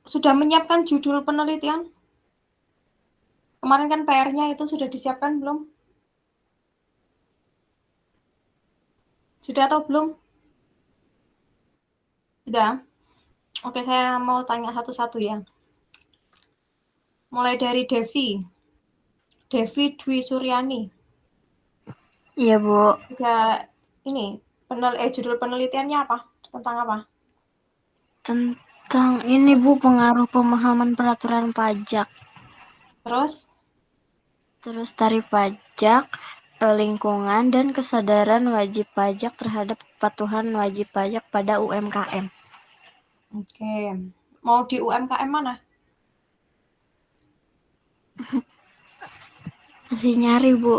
Sudah menyiapkan judul penelitian? Kemarin kan PR-nya itu sudah disiapkan belum? Sudah atau belum? Sudah? Oke, saya mau tanya satu-satu ya. Mulai dari Devi Dwi Suryani. Iya, Bu. Ya, ini judul penelitiannya apa? Tentang apa? Tentang ini, Bu, pengaruh pemahaman peraturan pajak. Terus, Terus tarif pajak, lingkungan, dan kesadaran wajib pajak terhadap kepatuhan wajib pajak pada UMKM. oke. Mau di UMKM mana? Masih nyari, Bu.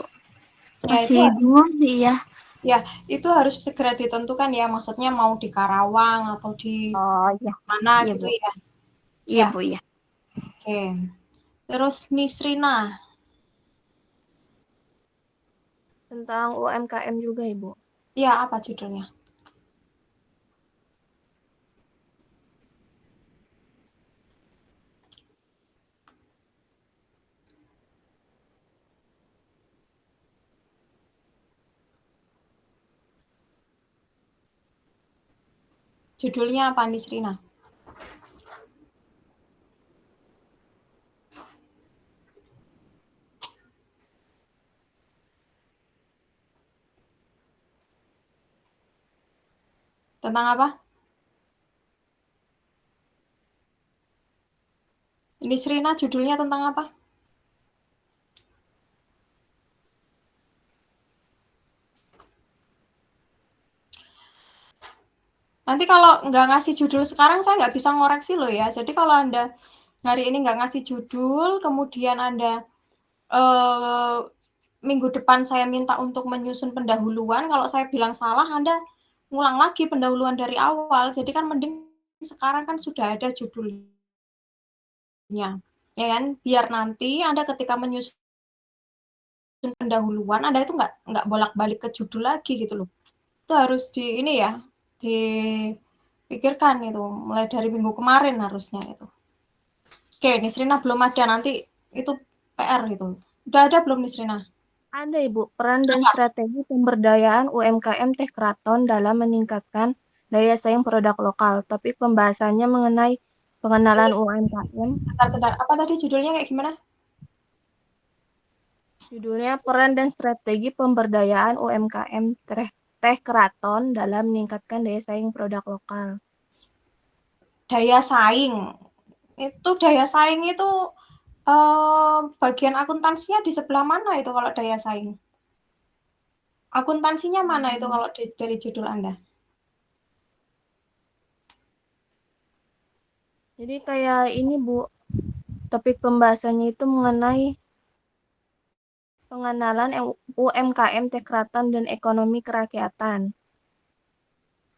Ya, itu Masih bingung sih ya. ya, itu harus segera ditentukan ya. Maksudnya mau di Karawang atau di Oh iya, mana iya gitu Bu. ya. Iya Ya, Bu ya. oke. Terus Nisrina. Tentang UMKM juga Ibu. Ya, apa judulnya? Judulnya apa Nisrina? Tentang apa? Nisrina judulnya tentang apa? Nanti kalau nggak ngasih judul sekarang saya nggak bisa ngoreksi loh ya. Jadi kalau Anda hari ini nggak ngasih judul, kemudian Anda minggu depan saya minta untuk menyusun pendahuluan, kalau saya bilang salah, Anda ngulang lagi pendahuluan dari awal. Jadi kan mending sekarang kan sudah ada judulnya, ya kan? Biar nanti Anda ketika menyusun pendahuluan, Anda itu nggak bolak-balik ke judul lagi gitu loh. Itu harus di ini ya, dipikirkan itu mulai dari minggu kemarin harusnya itu. Oke, Nisrina belum ada, nanti itu PR itu. Udah ada belum Nisrina? Ada Ibu, peran dan strategi pemberdayaan UMKM Teh Kraton dalam meningkatkan daya saing produk lokal. Topik pembahasannya mengenai pengenalan UMKM. Bentar-bentar, apa tadi judulnya kayak gimana? Judulnya peran dan strategi pemberdayaan UMKM Teh Kraton dalam meningkatkan daya saing produk lokal. Daya saing. Itu daya saing itu bagian akuntansinya di sebelah mana itu kalau daya saing? Akuntansinya mana itu kalau dari judul Anda? Jadi kayak ini Bu, topik pembahasannya itu mengenai pengenalan UMKM Teh Kraton dan ekonomi kerakyatan.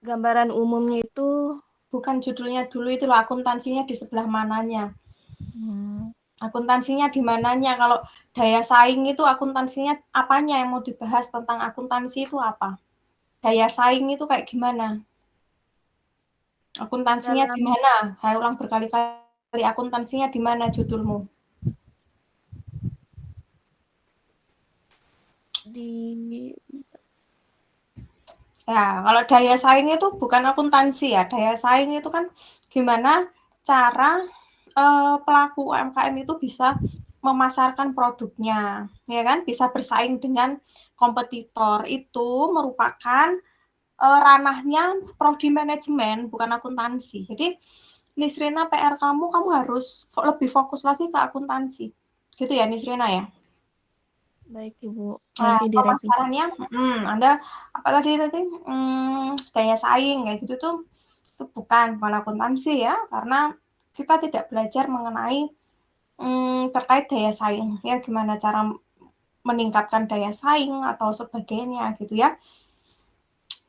Gambaran umumnya itu Bukan judulnya dulu itu loh, akuntansinya di sebelah mananya. Akuntansinya di mananya? Kalau daya saing itu akuntansinya apanya yang mau dibahas tentang akuntansi itu apa? Daya saing itu kayak gimana? Akuntansinya di dalam mana? Saya ulang berkali-kali, akuntansinya di mana judulmu? di Ya, kalau daya saing itu bukan akuntansi ya. Daya saing itu kan gimana cara pelaku UMKM itu bisa memasarkan produknya, ya kan? Bisa bersaing dengan kompetitor. Itu merupakan ranahnya prodi manajemen, bukan akuntansi. Jadi, Nisrina PR kamu harus lebih fokus lagi ke akuntansi. Gitu ya, Nisrina ya? baik Ibu, Nah, nanti direvisi. pemasarannya, Anda apa tadi, daya saing kayak gitu tuh, itu bukan akuntansi ya, karena kita tidak belajar mengenai terkait daya saing ya, gimana cara meningkatkan daya saing atau sebagainya gitu ya,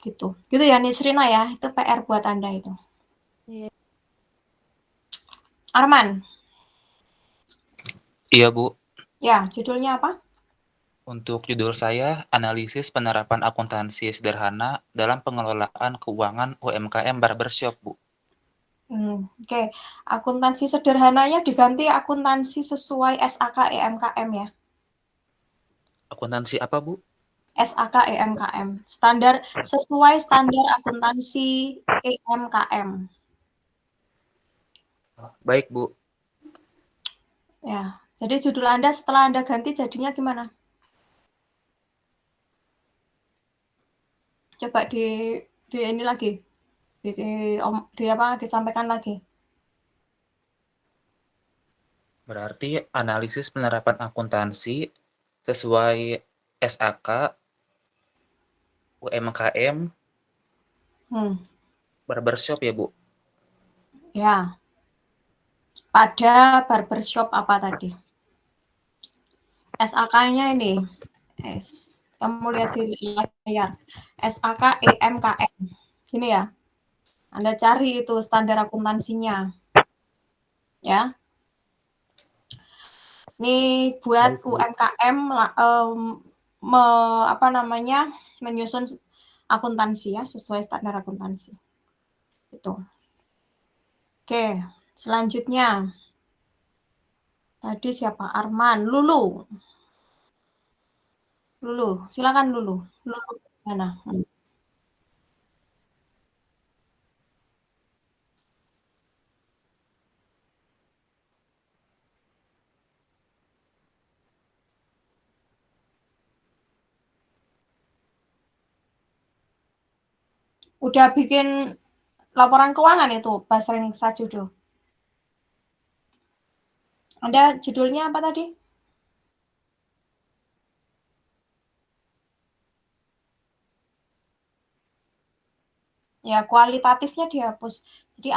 gitu ya Nisrina ya, itu PR buat Anda itu. Iya. Arman, Iya, Bu. ya judulnya apa? Untuk judul saya, Analisis Penerapan Akuntansi Sederhana dalam Pengelolaan Keuangan UMKM Barbershop, Bu. Oke. Akuntansi sederhananya diganti akuntansi sesuai SAK EMKM ya. Akuntansi apa, Bu? SAK EMKM. Sesuai standar akuntansi EMKM. Baik, Bu. Ya. Jadi judul Anda setelah Anda ganti jadinya gimana? Coba di ini lagi. Disampaikan lagi. Berarti analisis penerapan akuntansi sesuai SAK, UMKM, barbershop ya, Bu? Ya. Pada barbershop apa tadi? SAK-nya ini. Kamu lihat di layar. SAK EMKM. Gini ya. Anda cari itu standar akuntansinya. Ya. Ini buat UMKM menyusun akuntansi ya, sesuai standar akuntansi. Itu. Oke, selanjutnya. Tadi siapa? Arman, Lulu. Lulu, silakan Lulu. Lulu mana? Udah bikin laporan keuangan itu, Basreng Sajudo. Anda judulnya apa tadi? Ya, kualitatifnya dihapus. Jadi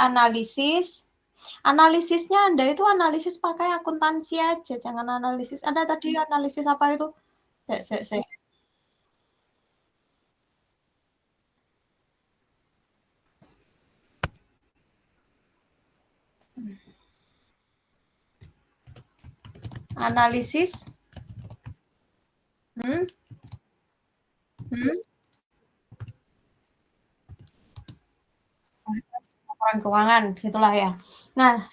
analisisnya Anda itu analisis pakai akuntansi aja, jangan analisis. Anda tadi analisis apa itu? Sek. Analisis. Laporan keuangan, gitulah ya. Nah,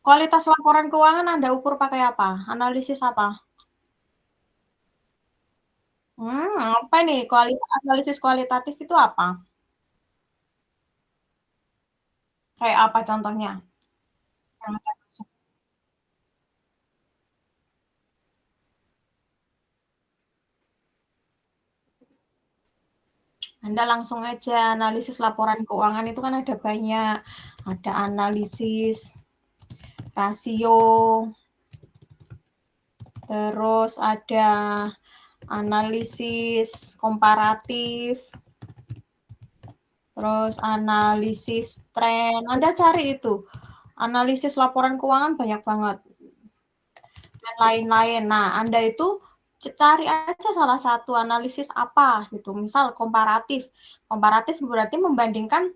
kualitas laporan keuangan Anda ukur pakai apa? Analisis apa? Apa nih? Analisis kualitatif itu apa? Kayak apa contohnya? Anda langsung aja analisis laporan keuangan itu kan ada banyak. Ada analisis rasio, terus ada analisis komparatif, terus analisis tren. Anda cari itu. Analisis laporan keuangan banyak banget. Dan lain-lain. Nah, Anda itu cari aja salah satu analisis apa gitu. Misal komparatif. Komparatif berarti membandingkan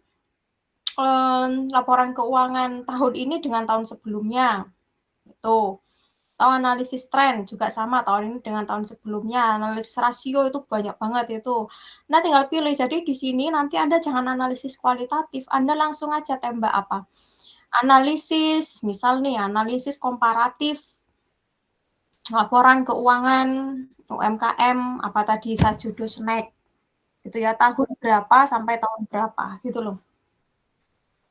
laporan keuangan tahun ini dengan tahun sebelumnya. Itu. Atau analisis tren juga sama tahun ini dengan tahun sebelumnya. Analisis rasio itu banyak banget itu. Nah, tinggal pilih. Jadi di sini nanti Anda jangan analisis kualitatif. Anda langsung aja tembak apa? Analisis, misal nih, analisis komparatif laporan keuangan UMKM apa tadi Sajudo Snack. Gitu ya, tahun berapa sampai tahun berapa gitu loh.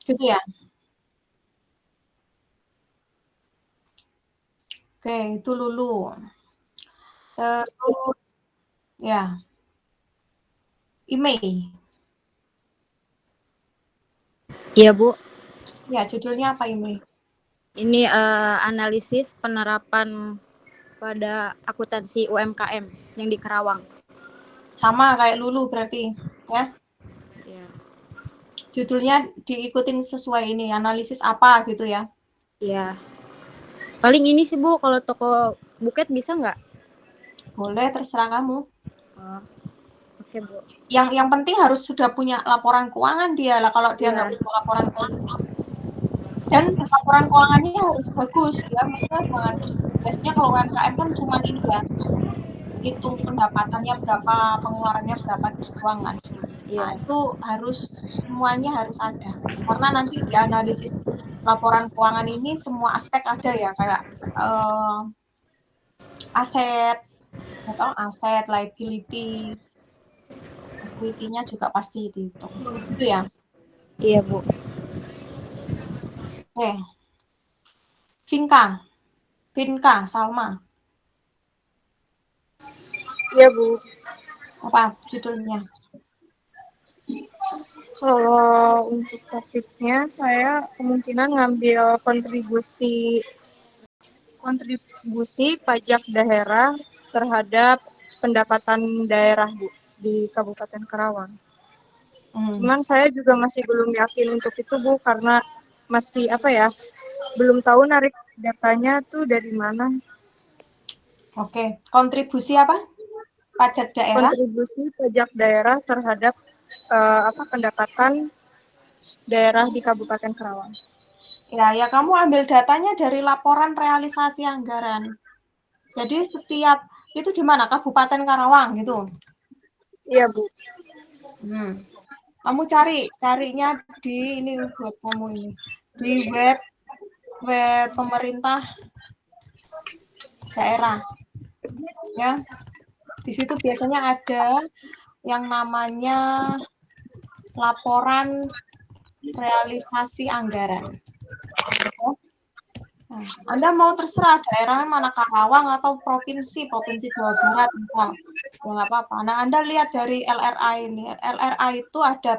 Gitu ya. Oke, itu Lulu. Terus ya. Email. Iya, Bu. Ya, judulnya apa ini? Ini analisis penerapan pada akuntansi UMKM yang di Karawang. Sama kayak Lulu berarti, ya. Iya. Judulnya diikutin sesuai ini, analisis apa gitu ya. Iya. Paling ini sih, Bu, kalau toko buket bisa nggak? Boleh, terserah kamu. Oh. Oke, Bu. Yang penting harus sudah punya laporan keuangan dia lah. Kalau dia nggak punya laporan keuangan. Dan laporan keuangannya harus bagus ya. Maksudnya jangan, biasanya kalau UMKM kan cuma ini ya, hitung pendapatannya berapa, pengeluarannya berapa di keuangan. Nah, Iya. itu semuanya harus ada. Karena nanti di analisis laporan keuangan ini semua aspek ada ya, kayak aset, atau aset, liability, equity-nya juga pasti dihitung. Gitu ya. Iya, Bu. Oke. Finka, Salma. Iya, Bu. Apa judulnya? Kalau untuk topiknya, saya kemungkinan ngambil kontribusi pajak daerah terhadap pendapatan daerah, Bu, di Kabupaten Karawang. Cuman saya juga masih belum yakin untuk itu, Bu, karena masih belum tahu narik datanya tuh dari mana. Oke, kontribusi apa? Pajak daerah? Kontribusi pajak daerah terhadap pendapatan daerah di Kabupaten Karawang. Ya kamu ambil datanya dari laporan realisasi anggaran. Jadi setiap itu di mana? Kabupaten Karawang gitu. Iya, Bu. Kamu carinya di ini buat kamu ini. Di web pemerintah daerah. Ya. Di situ biasanya ada yang namanya laporan realisasi anggaran. Nah, Anda mau terserah daerah mana, Karawang atau provinsi Jawa Barat misal. Ya nggak apa-apa. Nah, Anda lihat dari LRA ini. LRA itu ada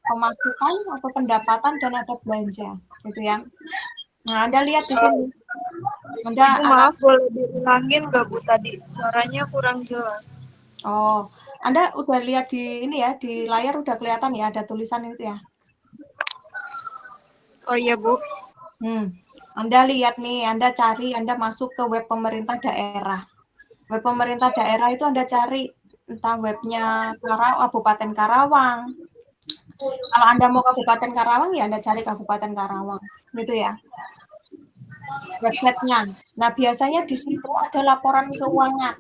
pemasukan atau pendapatan dan ada belanja, gitu ya. Nah, Anda lihat di sini. Anda Ibu, maaf, boleh diulangin nggak, Bu, tadi? Suaranya kurang jelas. Oh, Anda udah lihat di ini ya, di layar udah kelihatan ya, ada tulisan itu ya. Oh iya, Bu. Anda lihat nih, Anda cari, Anda masuk ke web pemerintah daerah. Web pemerintah daerah itu Anda cari entah webnya Kabupaten Karawang. Kalau Anda mau Kabupaten Karawang, ya Anda cari Kabupaten Karawang, gitu ya. Websitenya. Nah, biasanya di situ ada laporan keuangan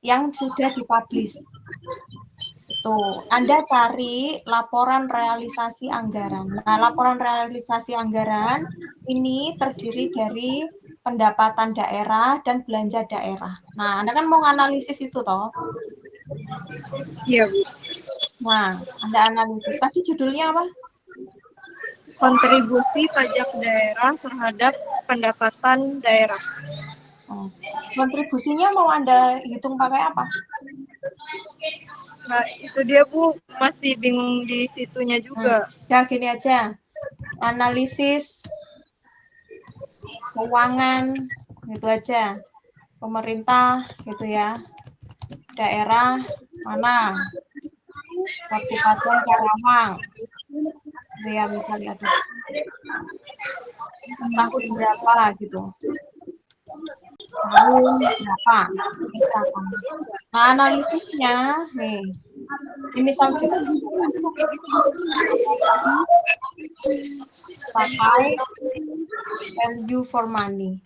yang sudah dipublish. Tuh, Anda cari laporan realisasi anggaran. Nah, laporan realisasi anggaran ini terdiri dari pendapatan daerah dan belanja daerah. Nah, Anda kan mau analisis itu toh. Iya, Bu. Nah, Anda analisis. Tadi judulnya apa? Kontribusi pajak daerah terhadap pendapatan daerah. Kontribusinya mau Anda hitung pakai apa? Nah, itu dia, Bu. Masih bingung di situnya juga. Ya, gini aja. Analisis keuangan, gitu aja. Pemerintah, gitu ya. Daerah mana? Kabupaten Karawang. Gitu ya, misalnya ada tahun berapa gitu. Tahun berapa? Misalkan. Nah, analisisnya nih. Ini misal pakai value for money.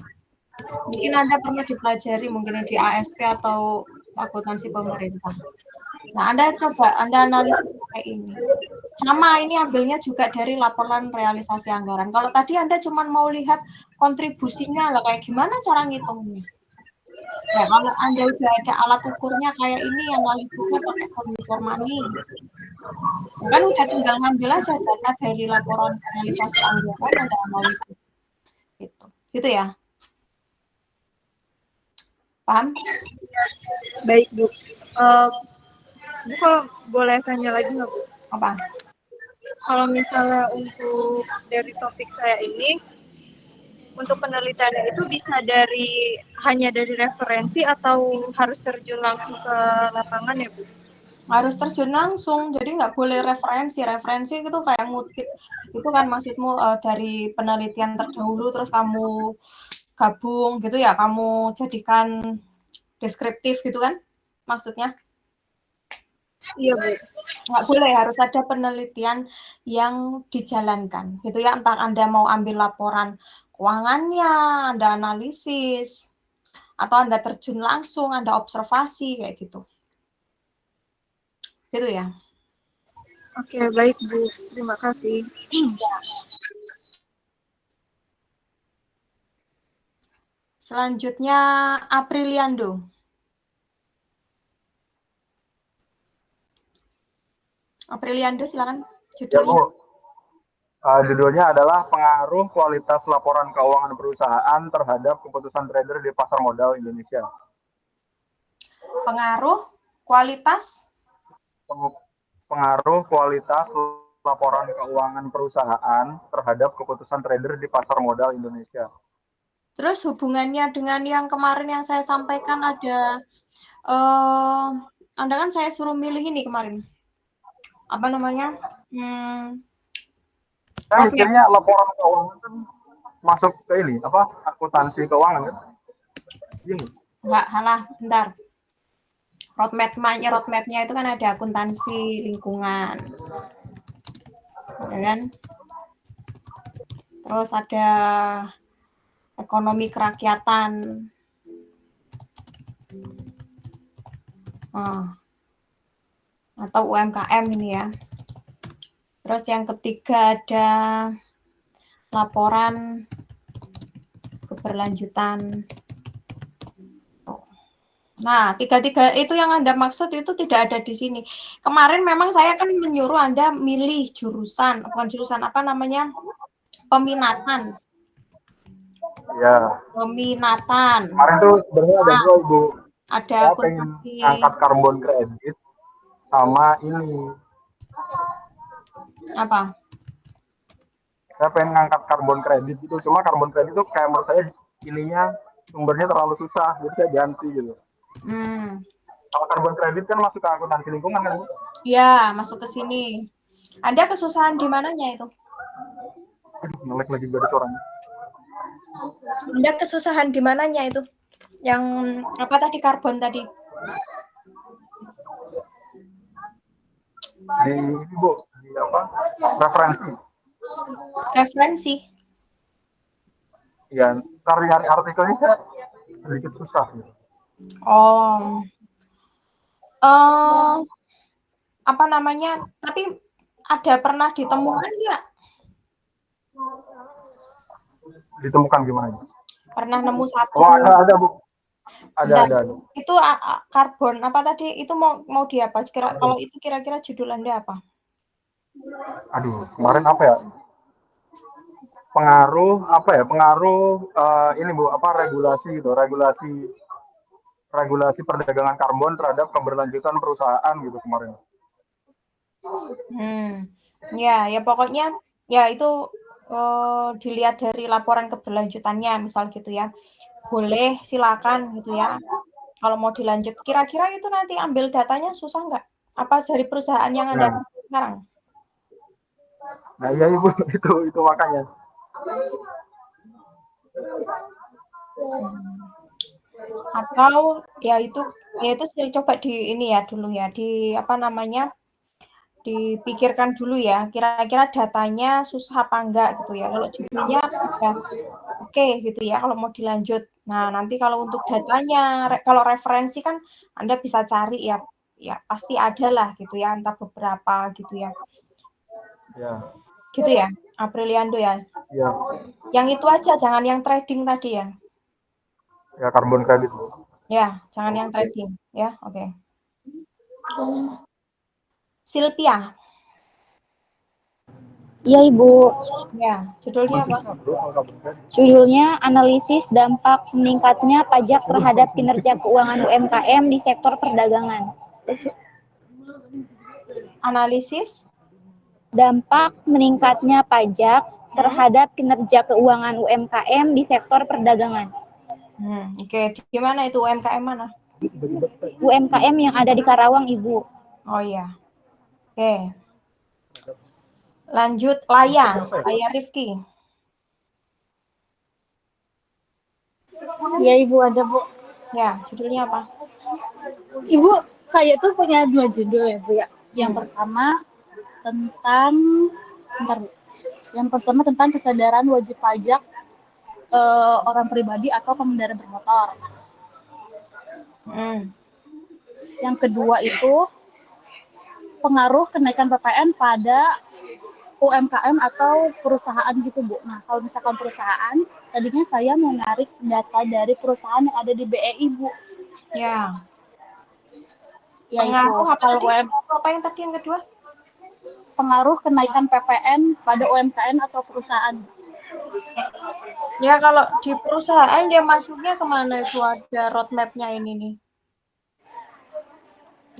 Mungkin Anda pernah dipelajari mungkin di ASP atau akuntansi pemerintah. Nah, Anda analisis pakai ini. Sama, ini ambilnya juga dari laporan realisasi anggaran. Kalau tadi Anda cuma mau lihat kontribusinya, lah kayak gimana cara ngitungnya? Nah, kalau Anda udah ada alat ukurnya kayak ini, analisisnya pakai value for money. Kan udah tinggal ngambil aja data dari laporan realisasi anggaran, Anda analisis. Gitu ya. Paham? Baik, Bu. Bu, kalau boleh tanya lagi nggak, Bu? Apa? Kalau misalnya untuk dari topik saya ini, untuk penelitian itu bisa hanya dari referensi atau harus terjun langsung ke lapangan ya, Bu? Harus terjun langsung, jadi nggak boleh referensi. Referensi itu kayak ngutip. Itu kan maksudmu dari penelitian terdahulu, terus kamu gabung gitu ya, kamu jadikan deskriptif gitu kan maksudnya? Iya, Bu. Nggak boleh, harus ada penelitian yang dijalankan gitu ya, entah Anda mau ambil laporan keuangannya, Anda analisis, atau Anda terjun langsung, Anda observasi kayak gitu. Gitu ya. Oke, baik Bu. Terima kasih. Selanjutnya Apriliando. Apriliando silakan Ya judulnya. Bu, judulnya adalah pengaruh kualitas laporan keuangan perusahaan terhadap keputusan trader di pasar modal Indonesia. Pengaruh kualitas Pengaruh kualitas laporan keuangan perusahaan terhadap keputusan trader di pasar modal Indonesia. Terus hubungannya dengan yang kemarin yang saya sampaikan ada Anda kan saya suruh milih ini kemarin. Apa namanya? Saya Roadmap. mikirnya laporan keuangan kan masuk ke ini apa akuntansi keuangan kan? Ini. Enggak, halah, bentar. Roadmapnya itu kan ada akuntansi lingkungan, ya kan? Terus ada ekonomi kerakyatan. Atau UMKM ini ya. Terus yang ketiga ada laporan keberlanjutan. Nah, tiga-tiga itu yang Anda maksud itu tidak ada di sini. Kemarin memang saya kan menyuruh Anda milih jurusan, bukan jurusan apa namanya, peminatan. Ya. Peminatan. Kemarin tuh sebenarnya ada dua Ibu. Ada Saya pengen akuntansi. angkat karbon kredit sama ini. Apa? Saya pengen ngangkat karbon kredit gitu, cuma karbon kredit itu kayak menurut saya ininya sumbernya terlalu susah, jadi saya ganti gitu. Kalau karbon kredit kan masuk ke akuntansi lingkungan kan? Ya, masuk ke sini. Anda kesusahan di mananya itu? Aduh, ngelek lagi gue ada suaranya. Anda kesusahan di mananya itu? Yang apa tadi karbon tadi? Di ini Bu, di apa? Referensi. Referensi. Ya, nyari artikelnya saya sedikit susah gitu. Oh. Apa namanya? Tapi ada pernah ditemukan nggak? Ditemukan gimana? Pernah nemu satu. Oh, ada Bu. Ada. Itu karbon apa tadi? Itu mau di apa? Kalau itu kira-kira judul Anda apa? Aduh, kemarin apa ya? Pengaruh ini Bu, apa regulasi gitu, regulasi perdagangan karbon terhadap keberlanjutan perusahaan gitu kemarin. Ya pokoknya ya itu dilihat dari laporan keberlanjutannya misal gitu ya. Boleh silakan gitu ya. Kalau mau dilanjut, kira-kira itu nanti ambil datanya susah nggak? Apa dari perusahaan yang Anda pakai sekarang? Nah iya Ibu, itu makanya. Atau ya itu saya coba di ini ya dulu ya, di apa namanya, dipikirkan dulu ya, kira-kira datanya susah apa enggak gitu ya. Kalau judulnya udah oke gitu ya, kalau mau dilanjut. Nah, nanti kalau untuk datanya, kalau referensi kan Anda bisa cari ya pasti ada lah gitu ya, entah beberapa gitu ya. Ya. Gitu ya, Apriliando ya. Iya. Yang itu aja, jangan yang trading tadi ya. Ya, karbon kredit. Ya, jangan yang trading ya. Oke. Silvia. Iya Ibu. Ya, judulnya apa? Judulnya analisis dampak meningkatnya pajak terhadap kinerja keuangan UMKM di sektor perdagangan. Analisis dampak meningkatnya pajak terhadap kinerja keuangan UMKM di sektor perdagangan. Oke. Di mana itu UMKM mana? UMKM yang ada di Karawang, Ibu. Oh iya. Oke. Lanjut Laya Rifki. Ya Ibu, ada Bu. Ya, judulnya apa? Ibu, saya tuh punya 2 judul ya Bu ya. Yang pertama tentang Yang pertama tentang kesadaran wajib pajak orang pribadi atau pengendara bermotor. Yang kedua itu pengaruh kenaikan PPN pada UMKM atau perusahaan gitu, Bu. Nah, kalau misalkan perusahaan, tadinya saya mau narik data dari perusahaan yang ada di BEI, Bu. Ya. Yaitu Pengaruh apa kalau tadi? Apa yang tadi yang kedua? pengaruh kenaikan PPN pada UMKM atau perusahaan. Ya, kalau di perusahaan dia masuknya kemana itu ada roadmap-nya ini nih?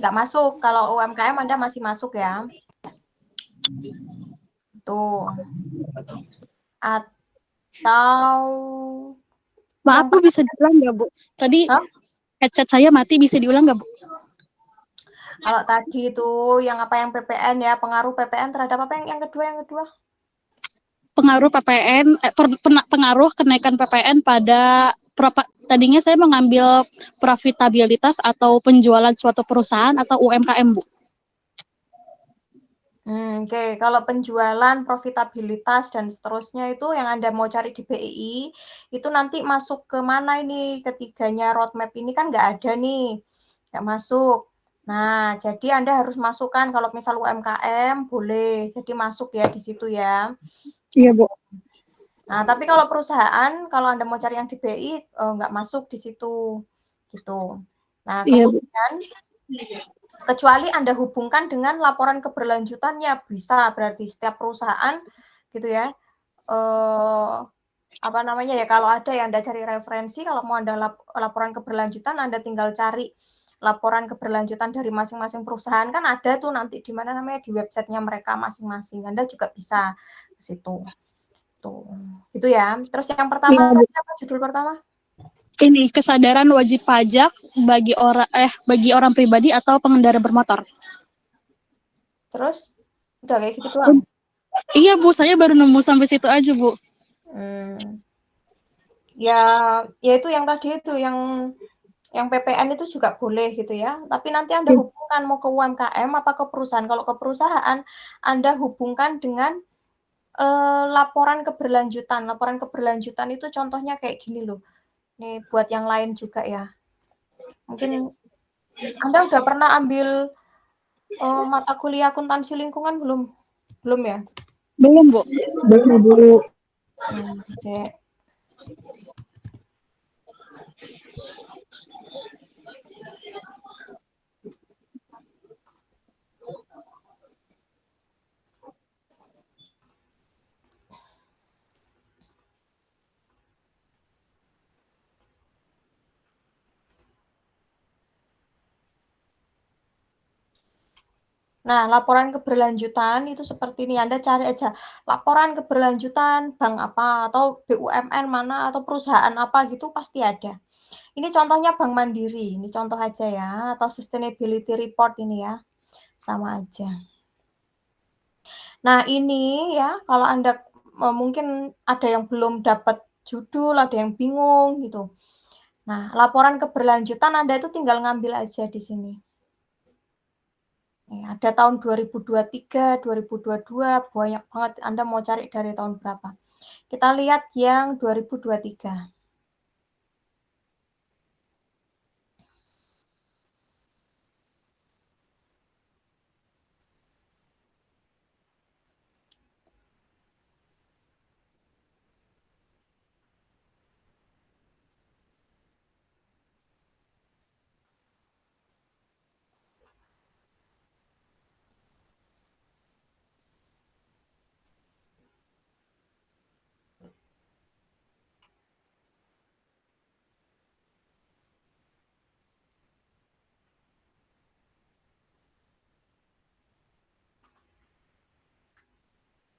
Nggak masuk. Kalau UMKM Anda masih masuk ya. Tuh. Atau Maaf, Bu, bisa diulang nggak, Bu? Tadi headset saya mati, bisa diulang nggak, Bu? Kalau tadi itu yang apa yang PPN ya, pengaruh PPN terhadap apa yang kedua? Pengaruh PPN, pengaruh kenaikan PPN pada tadinya saya mengambil profitabilitas atau penjualan suatu perusahaan atau UMKM, Bu. Oke. Kalau penjualan, profitabilitas, dan seterusnya itu yang Anda mau cari di BEI, itu nanti masuk ke mana ini? Ketiganya roadmap ini kan nggak ada nih, nggak masuk. Nah, jadi Anda harus masukkan kalau misal UMKM boleh, jadi masuk ya di situ ya. Iya, Bu. Nah, tapi kalau perusahaan, kalau Anda mau cari yang di BEI, nggak masuk di situ, gitu. Nah, kemudian kecuali Anda hubungkan dengan laporan keberlanjutannya, bisa berarti setiap perusahaan gitu ya. Apa namanya ya, kalau ada yang Anda cari referensi, kalau mau Anda laporan keberlanjutan, Anda tinggal cari laporan keberlanjutan dari masing-masing perusahaan, kan ada tuh nanti di mana namanya, di websitenya mereka masing-masing. Anda juga bisa ke situ. Tuh. Gitu ya. Terus yang pertama, apa judul pertama? Ini kesadaran wajib pajak bagi orang pribadi atau pengendara bermotor. Terus udah kayak gitu doang. Iya, Bu, saya baru nemu sampai situ aja, Bu. Ya itu yang tadi itu yang PPN itu juga boleh gitu ya. Tapi nanti Anda hubungkan mau ke UMKM apa ke perusahaan. Kalau ke perusahaan, Anda hubungkan dengan laporan keberlanjutan. Laporan keberlanjutan itu contohnya kayak gini loh. Nih buat yang lain juga ya. Mungkin Anda udah pernah ambil mata kuliah akuntansi lingkungan belum? Belum ya? Belum, Bu. Belum, Bu. Oke. Nah, laporan keberlanjutan itu seperti ini, Anda cari aja laporan keberlanjutan bank apa atau BUMN mana atau perusahaan apa gitu pasti ada. Ini contohnya Bank Mandiri, ini contoh aja ya, atau sustainability report ini ya, sama aja. Nah, ini ya kalau Anda mungkin ada yang belum dapat judul, ada yang bingung gitu. Nah, laporan keberlanjutan Anda itu tinggal ngambil aja di sini. Ada tahun 2023, 2022, banyak banget. Anda mau cari dari tahun berapa. Kita lihat yang 2023.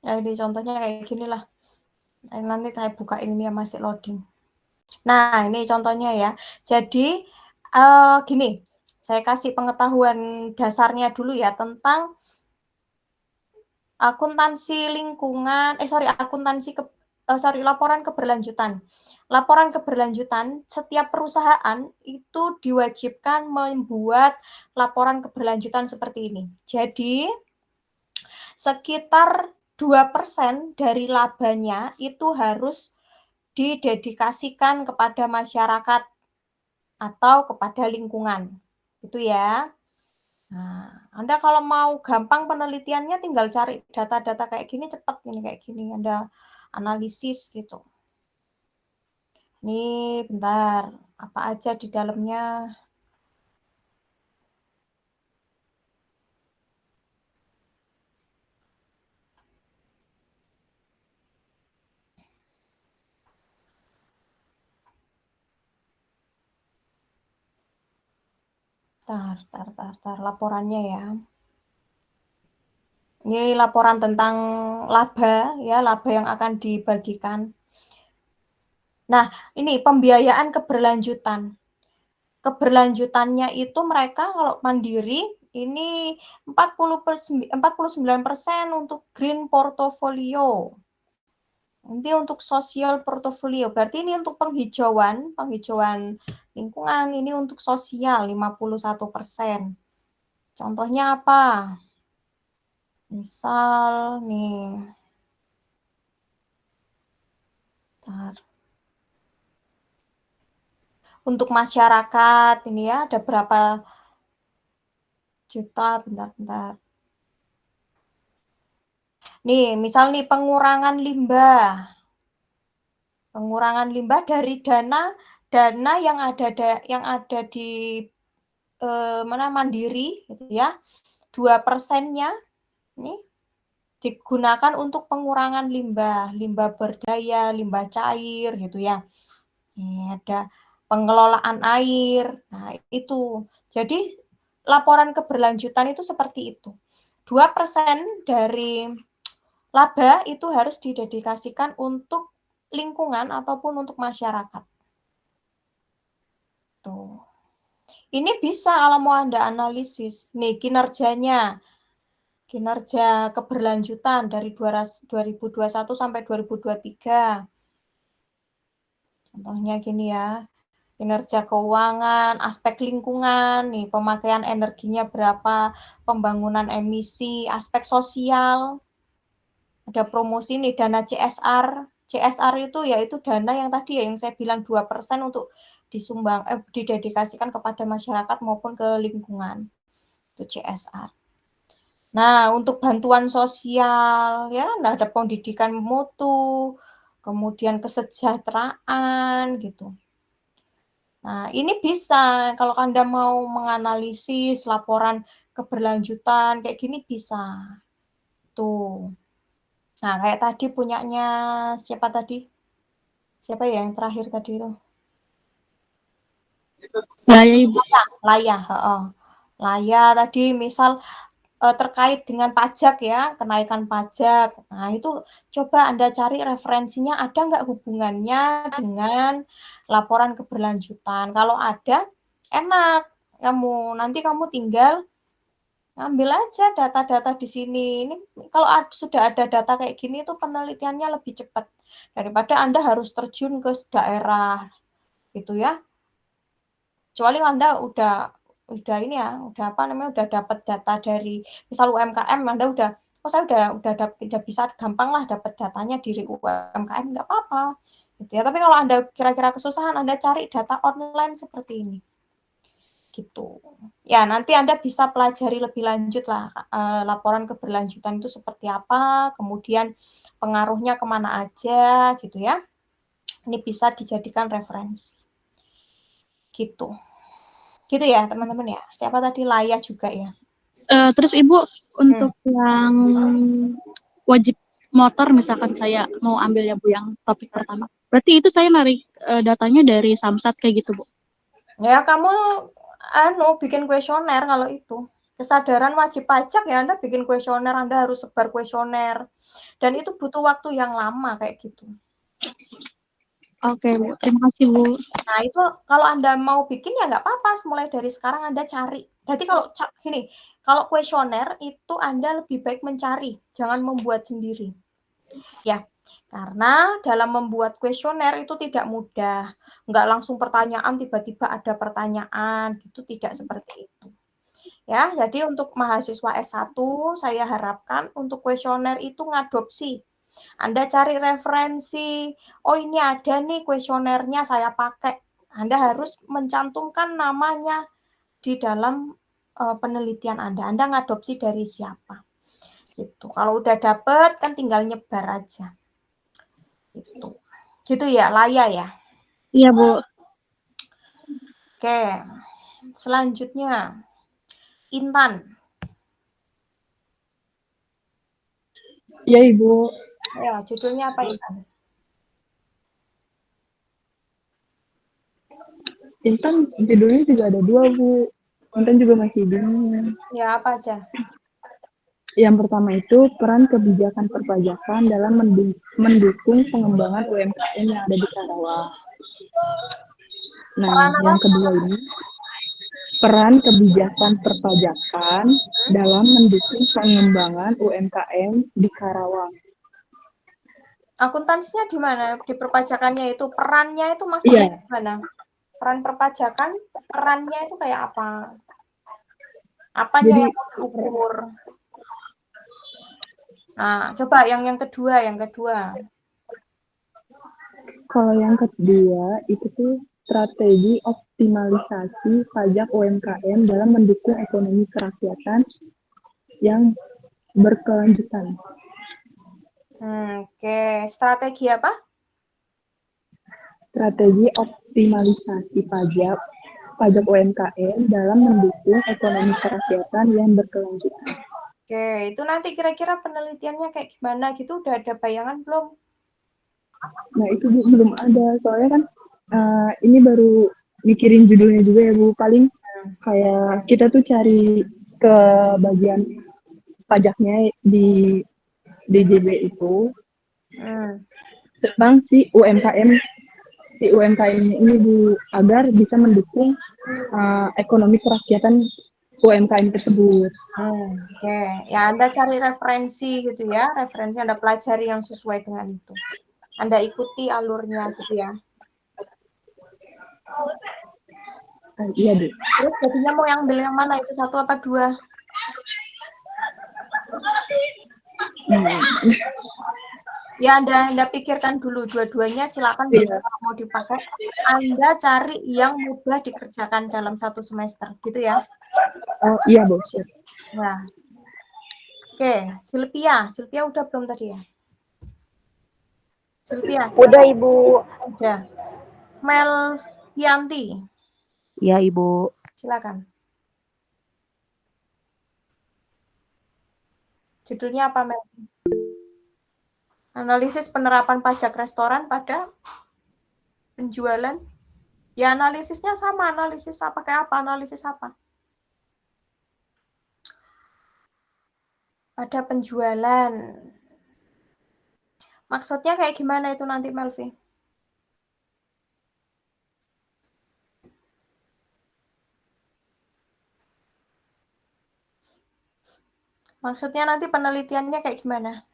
Nah, ini contohnya kayak gini lah. Nanti saya bukain ini ya, masih loading. Nah, ini contohnya ya. Jadi, gini, saya kasih pengetahuan dasarnya dulu ya tentang akuntansi lingkungan, laporan keberlanjutan. Laporan keberlanjutan, setiap perusahaan itu diwajibkan membuat laporan keberlanjutan seperti ini. Jadi, sekitar 2% dari labanya itu harus didedikasikan kepada masyarakat atau kepada lingkungan. Gitu ya. Nah, Anda kalau mau gampang penelitiannya tinggal cari data-data kayak gini cepat ini kayak gini, Anda analisis gitu. Nih, bentar. Apa aja di dalamnya? Tar, laporannya ya. Ini laporan tentang laba ya, laba yang akan dibagikan. Nah, ini pembiayaan keberlanjutan. Keberlanjutannya itu mereka kalau mandiri ini 49% untuk green portfolio. Nanti untuk social portfolio, berarti ini untuk penghijauan lingkungan, ini untuk sosial 51%. Contohnya apa? Misal nih, untuk masyarakat ini ya ada berapa juta, bentar. Nih, misal nih pengurangan limbah. Pengurangan limbah dari dana yang ada di mana mandiri gitu ya. 2%-nya ini digunakan untuk pengurangan limbah berdaya, limbah cair gitu ya. Ini ada pengelolaan air. Nah, itu. Jadi laporan keberlanjutan itu seperti itu. 2% dari laba itu harus didedikasikan untuk lingkungan ataupun untuk masyarakat. Tuh. Ini bisa kalau mau Anda analisis. Nih kinerja keberlanjutan dari 2021 sampai 2023. Contohnya gini ya. Kinerja keuangan, aspek lingkungan, nih pemakaian energinya berapa, pembangunan emisi, aspek sosial. Ada promosi nih dana CSR. CSR itu yaitu dana yang tadi ya yang saya bilang 2% untuk didedikasikan kepada masyarakat maupun ke lingkungan. Itu CSR. Nah, untuk bantuan sosial ya ada pendidikan mutu, kemudian kesejahteraan gitu. Nah, ini bisa kalau Anda mau menganalisis laporan keberlanjutan kayak gini bisa. Tuh. Nah, kayak tadi punyanya siapa tadi? Siapa ya yang terakhir tadi itu? Laya, Ibu. Laya, Laya tadi misal terkait dengan pajak ya, kenaikan pajak. Nah, itu coba Anda cari referensinya ada nggak hubungannya dengan laporan keberlanjutan. Kalau ada, enak. Nanti kamu tinggal ambil aja data-data di sini. Ini kalau sudah ada data kayak gini itu penelitiannya lebih cepat daripada Anda harus terjun ke daerah gitu ya. Kecuali Anda udah ini ya, udah dapat data dari misal UMKM Anda saya udah bisa gampang lah dapat datanya dari UMKM, nggak apa-apa gitu ya. Tapi kalau Anda kira-kira kesusahan, Anda cari data online seperti ini. Gitu. Ya, nanti Anda bisa pelajari lebih lanjut lah laporan keberlanjutan itu seperti apa, kemudian pengaruhnya kemana aja gitu ya. Ini bisa dijadikan referensi. Gitu. Gitu ya, teman-teman ya. Siapa tadi Laya juga ya. Terus Ibu untuk yang wajib motor misalkan saya mau ambil ya Bu yang topik pertama. Berarti itu saya narik datanya dari Samsat kayak gitu Bu. Ya, kamu bikin kuesioner kalau itu. Kesadaran wajib pajak ya Anda bikin kuesioner, Anda harus sebar kuesioner. Dan itu butuh waktu yang lama kayak gitu. Oke, Bu. Terima kasih, Bu. Nah, itu kalau Anda mau bikin ya nggak apa-apa, mulai dari sekarang Anda cari. Jadi kalau kuesioner itu Anda lebih baik mencari, jangan membuat sendiri. Ya, karena dalam membuat kuesioner itu tidak mudah. Nggak langsung pertanyaan, tiba-tiba ada pertanyaan, gitu, tidak seperti itu. Ya, jadi untuk mahasiswa S1, saya harapkan untuk kuesioner itu ngadopsi. Anda cari referensi, oh ini ada nih kuesionernya saya pakai. Anda harus mencantumkan namanya di dalam penelitian Anda ngadopsi dari siapa, gitu. Kalau udah dapet kan tinggal nyebar aja, gitu ya, Laya ya? Iya, Bu. Oke, selanjutnya Intan. Iya, Ibu. Ya, judulnya apa Intan? Intan judulnya juga ada 2, Bu. Intan juga masih bingung. Ya, apa aja? Yang pertama itu peran kebijakan perpajakan dalam mendukung pengembangan UMKM yang ada di Karawang. Nah, yang kedua ini peran kebijakan perpajakan dalam mendukung pengembangan UMKM di Karawang. Akuntansinya di mana? Di perpajakannya itu perannya itu maksudnya gimana? Peran perpajakan, perannya itu kayak apa? Apanya yang mau diukur? Nah, coba yang kedua. Kalau yang kedua itu tuh strategi optimalisasi pajak UMKM dalam mendukung ekonomi kerakyatan yang berkelanjutan. Oke, strategi apa? Strategi optimalisasi pajak UMKM dalam mendukung ekonomi kerakyatan yang berkelanjutan. Oke, itu nanti kira-kira penelitiannya kayak gimana gitu? Udah ada bayangan belum? Nah, itu belum ada. Soalnya kan ini baru mikirin judulnya juga ya, Bu. Paling kayak kita tuh cari ke bagian pajaknya di DJB itu tentang si UMKM-nya ini, Bu, agar bisa mendukung ekonomi kerakyatan UMKM tersebut. Oke, ya Anda cari referensi gitu ya, referensi Anda pelajari yang sesuai dengan itu. Anda ikuti alurnya gitu ya. Iya, Bu. Terus jadinya mau ambil yang mana itu, 1 apa 2? Ya Anda pikirkan dulu dua-duanya, silakan kalau mau dipakai. Anda cari yang mudah dikerjakan dalam 1 semester, gitu ya. Oh iya, Bu. Nah. Oke, Sylvia udah belum tadi ya? Sylvia. Udah, Ibu. Udah. Melvianti. Ya, Ibu. Silakan. Judulnya apa, Mel? Analisis penerapan pajak restoran pada penjualan. Ya, analisisnya sama, analisis apa kayak apa? Analisis apa? Pada penjualan. Maksudnya kayak gimana itu nanti, Melvi? Maksudnya nanti penelitiannya kayak gimana?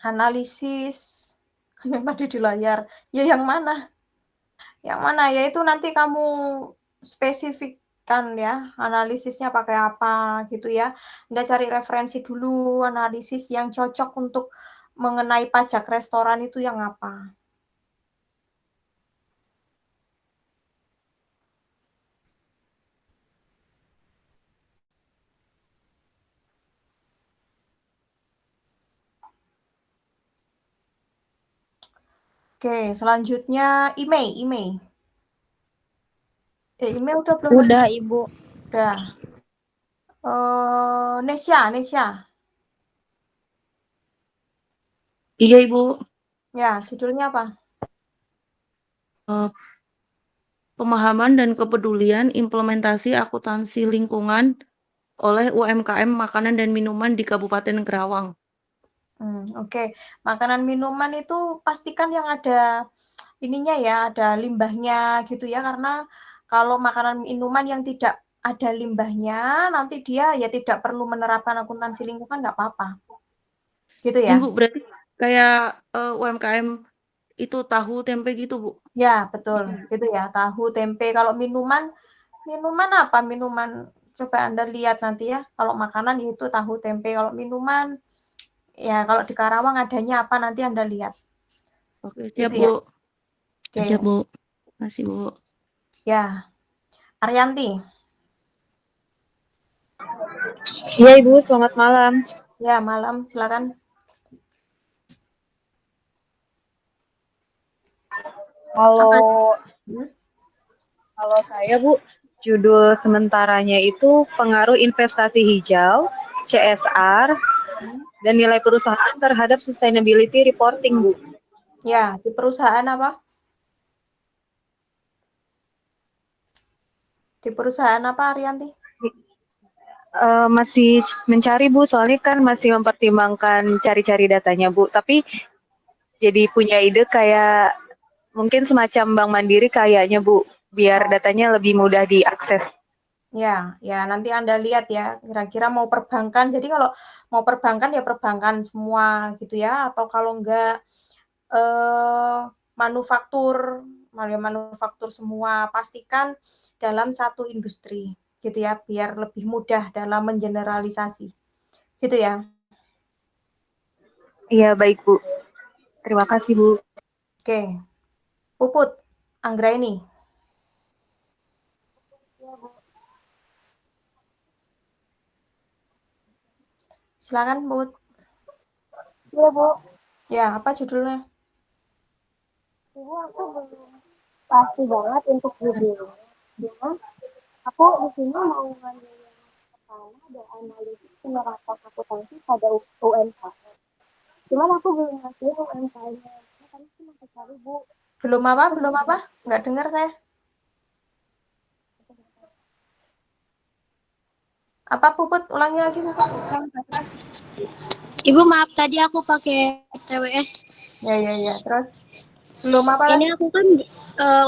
Analisis yang tadi di layar. Ya yang mana? Yang mana? Ya itu nanti kamu spesifikkan ya, analisisnya pakai apa gitu ya. Anda cari referensi dulu, analisis yang cocok untuk mengenai pajak restoran itu yang apa. Oke, selanjutnya email. Email udah belum? Udah, Ibu. Udah. Nesya. Iya, Ibu. Ya, judulnya apa? Pemahaman dan kepedulian implementasi akuntansi lingkungan oleh UMKM makanan dan minuman di Kabupaten Karawang. Oke. Makanan minuman itu pastikan yang ininya ya, ada limbahnya gitu ya, karena kalau makanan minuman yang tidak ada limbahnya, nanti dia ya tidak perlu menerapkan akuntansi lingkungan, nggak apa-apa. Gitu ya? Bu, berarti kayak UMKM itu tahu tempe gitu, Bu? Ya, betul. Gitu ya, tahu, tempe. Kalau minuman apa? Minuman, coba Anda lihat nanti ya. Kalau makanan itu tahu, tempe. Kalau minuman, ya kalau di Karawang adanya apa nanti Anda lihat. Oke, siap, Gitu Bu. ya. Oke. Siap, Bu. Makasih, Bu. Ya, Arianti. Iya Ibu, selamat malam. Ya, malam, silakan. Kalau Hmm? kalau saya Bu, judul sementaranya itu pengaruh investasi hijau, CSR, dan nilai perusahaan terhadap sustainability reporting Bu. Ya, di perusahaan apa? Di perusahaan apa, Arianti? Masih mencari Bu, soalnya kan masih mempertimbangkan cari-cari datanya Bu. Tapi jadi punya ide kayak mungkin semacam Bank Mandiri kayaknya Bu, biar datanya lebih mudah diakses. Ya, ya nanti Anda lihat ya, kira-kira mau perbankan. Jadi kalau mau perbankan ya perbankan semua gitu ya, atau kalau enggak manufaktur, manufaktur semua. Pastikan dalam satu industri gitu ya, biar lebih mudah dalam mengeneralisasi. Gitu ya. Iya, baik Bu. Terima kasih Bu. Oke. Puput, Anggraini. Silakan, Puput. Iya, Bu. Ya, apa judulnya? Ibu, aku belum pasti banget untuk judulnya. Cuman aku di sini mau ngambil yang pertama ada analisis penerapan akuntansi pada UMKM. Cuman aku belum ngasih UMKM-nya. Tadi cuma cari Bu. Belum apa? Belum apa? Nggak dengar saya. Apa Puput? Ulangi lagi Puput. Yang keras. Ibu maaf tadi aku pakai TWS. Ya. Terus belum apa lagi? Ini aku kan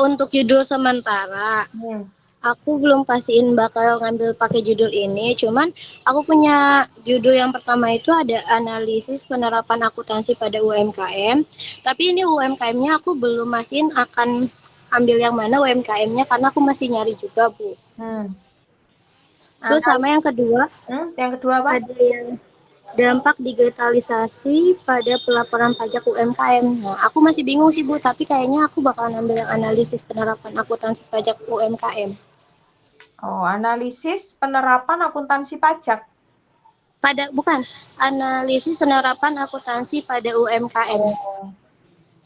untuk judul sementara. Hmm. Aku belum pastiin bakal ngambil pakai judul ini, cuman aku punya judul yang pertama itu ada analisis penerapan akuntansi pada UMKM. Tapi ini UMKM-nya aku belum mastiin akan ambil yang mana UMKM-nya karena aku masih nyari juga, Bu. Terus sama yang kedua, Yang kedua apa? ada yang dampak digitalisasi pada pelaporan pajak UMKM. Nah, aku masih bingung sih Bu, tapi kayaknya aku bakalan ambil yang analisis penerapan akuntansi pajak UMKM. Oh, analisis penerapan akuntansi pajak. Bukan, analisis penerapan akuntansi pada UMKM. Oh.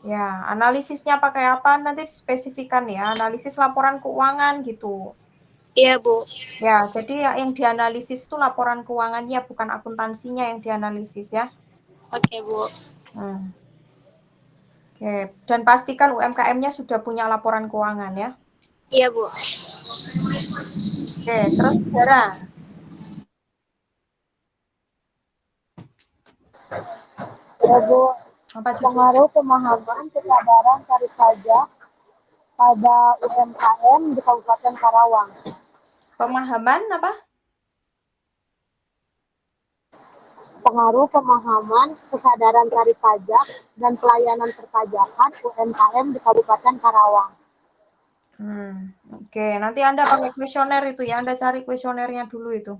Ya, analisisnya pakai apa nanti spesifikan ya, analisis laporan keuangan gitu. Iya, Bu. Ya, jadi yang dianalisis itu laporan keuangannya, bukan akuntansinya yang dianalisis ya. Oke, Bu. Oke, dan pastikan UMKM-nya sudah punya laporan keuangan ya. Iya, Bu. Oke, terus Dara. Ya, Bu. Apa Pengaruh pemahaman kesadaran tarif pajak pada UMKM di Kabupaten Karawang. Pemahaman apa? Pengaruh pemahaman kesadaran tarif pajak dan pelayanan perpajakan UMKM di Kabupaten Karawang. Oke, nanti Anda pakai kuesioner itu ya, Anda cari kuesionernya dulu itu.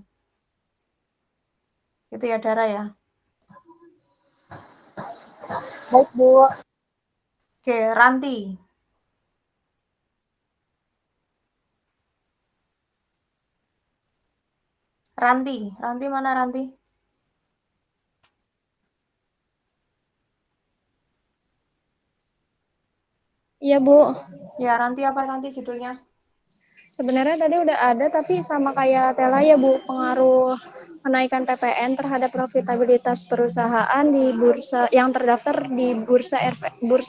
Itu ya, Dara ya. Baik, Bu. Oke, Ranti. Ranti mana Ranti? Iya, Bu. Ya, Ranti apa Ranti judulnya? Sebenarnya tadi udah ada, tapi sama kayak Tela ya, Bu, pengaruh kenaikan PPN terhadap profitabilitas perusahaan di bursa yang terdaftar di Bursa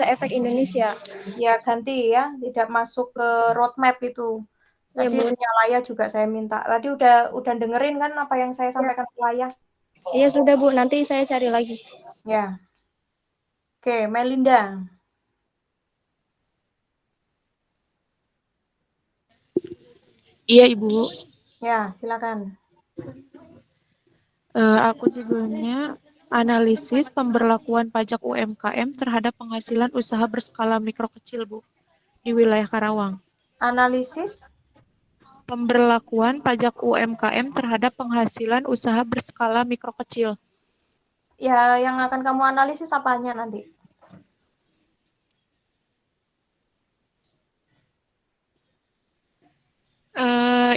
Efek Indonesia. Ya, ganti ya, tidak masuk ke roadmap itu. Tadi Ya, Bu. punya Laya juga saya minta. Tadi udah dengerin kan apa yang saya sampaikan ke Laya? Iya, sudah, Bu. Nanti saya cari lagi. Ya. Oke, Melinda. Iya, Ibu. Ya, silakan. Aku judulnya analisis pemberlakuan pajak UMKM terhadap penghasilan usaha berskala mikro kecil, Bu, di wilayah Karawang. Analisis pemberlakuan pajak UMKM terhadap penghasilan usaha berskala mikro kecil. Ya, yang akan kamu analisis apanya nanti?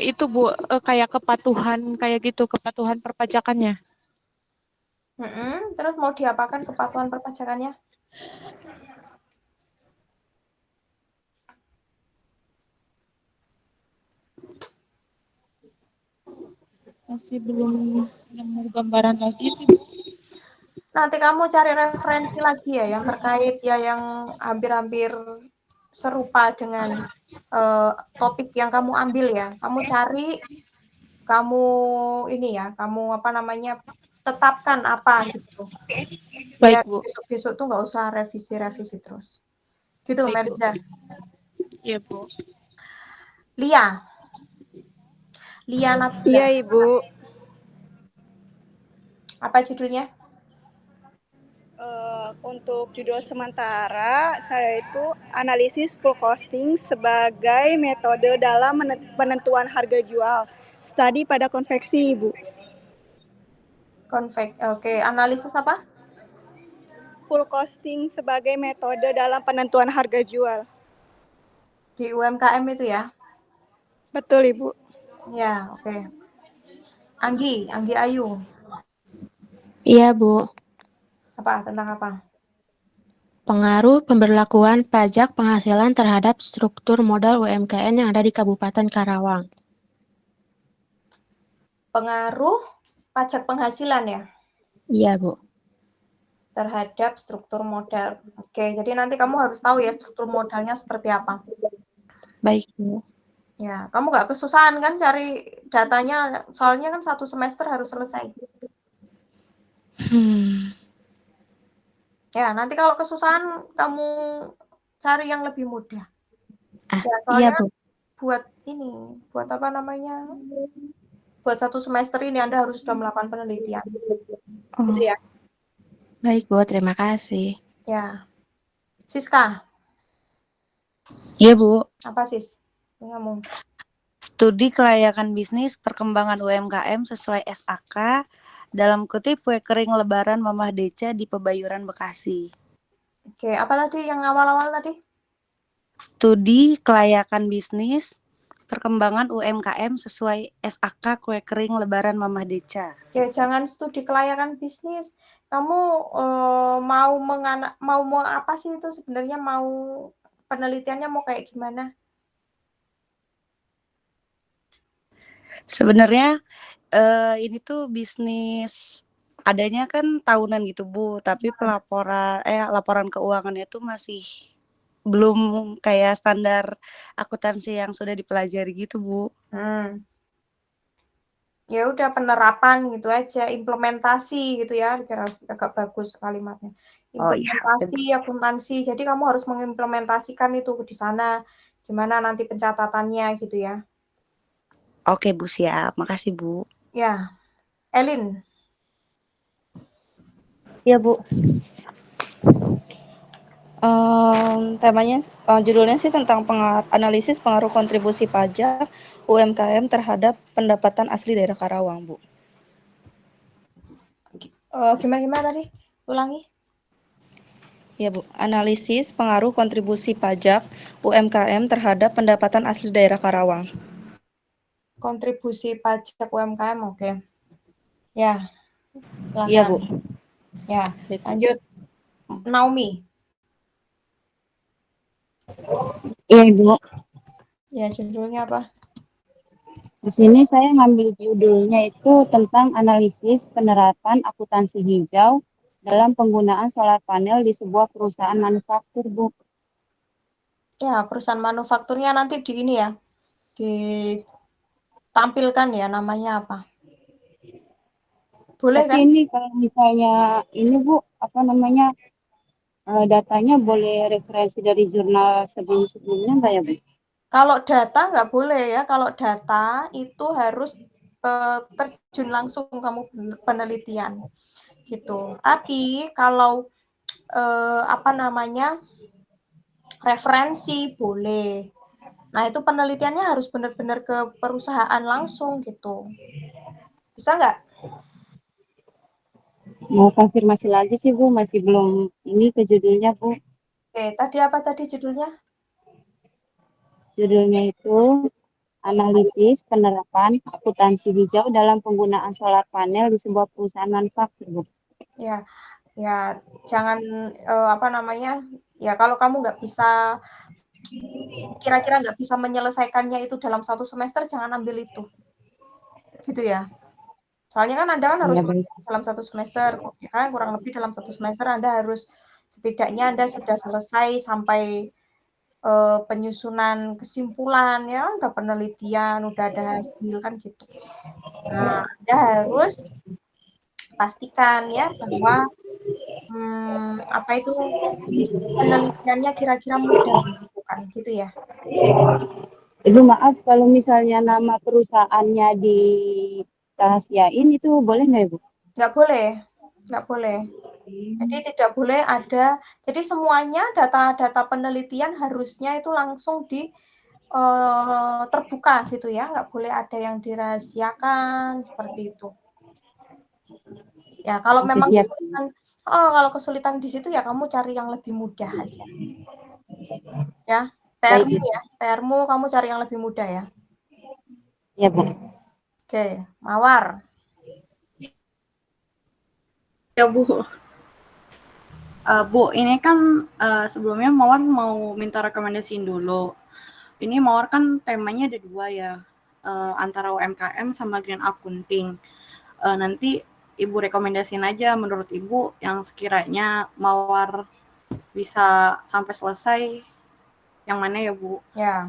Itu Bu, kayak kepatuhan kayak gitu, kepatuhan perpajakannya. Terus mau diapakan kepatuhan perpajakannya? Masih belum nemu gambaran lagi sih, Bu. Nanti kamu cari referensi lagi ya yang terkait ya yang hampir-hampir serupa dengan topik yang kamu ambil ya. Kamu cari, kamu ini ya, kamu apa namanya, tetapkan apa gitu. Biar Baik, Bu. besok-besok tuh nggak usah revisi-revisi terus. Gitu, Baik, Bu. Merida. Iya, Bu. Lia Nabila. Iya, Ibu. Apa judulnya? Untuk judul sementara, saya itu analisis full costing sebagai metode dalam penentuan harga jual. Studi pada konveksi, Ibu. Oke, analisis apa? Full costing sebagai metode dalam penentuan harga jual. Di UMKM itu ya? Betul, Ibu. Ya, oke. Anggi Ayu. Iya, Bu. Apa? Tentang apa? Pengaruh pemberlakuan pajak penghasilan terhadap struktur modal UMKM yang ada di Kabupaten Karawang. Pengaruh pajak penghasilan ya? Iya, Bu. Terhadap struktur modal. Oke, jadi nanti kamu harus tahu ya struktur modalnya seperti apa. Baik, Bu. Ya, kamu nggak kesusahan kan cari datanya, soalnya kan 1 semester harus selesai. Ya, nanti kalau kesusahan kamu cari yang lebih mudah. Ya, soalnya Iya, Bu. buat apa namanya? Buat 1 semester ini Anda harus sudah melakukan penelitian. Gitu ya. Baik, Bu. Terima kasih. Ya. Siska. Iya, Bu. Apa, Sis? Ngomong. Studi kelayakan bisnis perkembangan UMKM sesuai SAK dalam kutip kue kering lebaran Mamah Deca di Pebayuran, Bekasi. Oke, apa tadi yang awal-awal tadi? Studi kelayakan bisnis perkembangan UMKM sesuai SAK kue kering lebaran Mamah Deca. Oke, jangan studi kelayakan bisnis. Kamu mau apa sih itu sebenarnya, mau penelitiannya mau kayak gimana? Sebenarnya ini tuh bisnis adanya kan tahunan gitu, Bu, tapi laporan keuangannya tuh masih belum kayak standar akuntansi yang sudah dipelajari gitu, Bu. Ya udah, penerapan gitu aja, implementasi gitu ya, agak bagus kalimatnya. Implementasi akuntansi. Jadi kamu harus mengimplementasikan itu di sana, gimana nanti pencatatannya gitu ya. Oke, Bu, siap. Makasih, Bu. Ya. Elin. Iya, Bu. Temanya, judulnya sih tentang analisis pengaruh kontribusi pajak UMKM terhadap pendapatan asli daerah Karawang, Bu. Gimana tadi? Ulangi. Ya, Bu. Analisis pengaruh kontribusi pajak UMKM terhadap pendapatan asli daerah Karawang. Kontribusi pajak UMKM, oke. Ya, silakan. Iya, Bu. Ya, lanjut. Naomi. Iya, Ibu. Ya, judulnya apa? Di sini saya ngambil judulnya itu tentang analisis penerapan akuntansi hijau dalam penggunaan solar panel di sebuah perusahaan manufaktur, Bu. Ya, perusahaan manufakturnya nanti di ini ya, ditampilkan ya namanya apa. Boleh Tapi kan? ini kalau misalnya ini, Bu, apa namanya, datanya boleh referensi dari jurnal sebelum-sebelumnya nggak ya, Bu? Kalau data nggak boleh ya, kalau data itu harus terjun langsung kamu penelitian gitu. Tapi kalau referensi boleh. Nah, itu penelitiannya harus benar-benar ke perusahaan langsung gitu. Bisa nggak? Mau konfirmasi lagi sih Bu, masih belum ini ke judulnya Bu. Oke, tadi apa tadi judulnya? Judulnya itu analisis penerapan akuntansi hijau dalam penggunaan solar panel di sebuah perusahaan manufaktur Bu. Ya, ya jangan ya kalau kamu nggak bisa kira-kira nggak bisa menyelesaikannya itu dalam 1 semester, jangan ambil itu. Gitu ya. Soalnya kan Anda kan harus dalam 1 semester, ya kan, kurang lebih dalam 1 semester Anda harus setidaknya Anda sudah selesai sampai penyusunan kesimpulan, ya udah penelitian, udah ada hasil kan gitu. Nah, Anda harus pastikan ya bahwa penelitiannya kira-kira mudah dilakukan gitu ya. Ibu maaf kalau misalnya nama perusahaannya dirahasiain itu boleh nggak Ibu? Nggak boleh, nggak boleh. Jadi tidak boleh ada, jadi semuanya data-data penelitian harusnya itu langsung terbuka gitu ya, nggak boleh ada yang dirahasiakan seperti itu. Ya kalau memang kesulitan di situ ya kamu cari yang lebih mudah aja. Ya, PR-mu kamu cari yang lebih mudah ya. Iya Bu. Oke, Mawar. Ya Bu. Bu, ini kan sebelumnya Mawar mau minta rekomendasiin dulu. Ini Mawar kan temanya ada 2 ya, antara UMKM sama green accounting. Nanti Ibu rekomendasiin aja menurut Ibu yang sekiranya Mawar bisa sampai selesai yang mana ya Bu? Ya.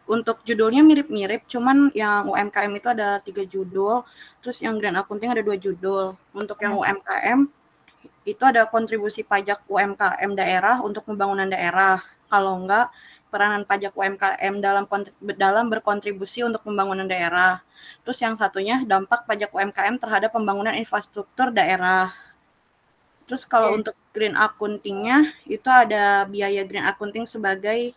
Untuk judulnya mirip-mirip, cuman yang UMKM itu ada 3 judul, terus yang green accounting ada 2 judul. Untuk yang UMKM itu ada kontribusi pajak UMKM daerah untuk pembangunan daerah. Kalau enggak, peranan pajak UMKM dalam berkontribusi untuk pembangunan daerah. Terus yang satunya dampak pajak UMKM terhadap pembangunan infrastruktur daerah. Terus kalau untuk green accounting-nya itu ada biaya green accounting sebagai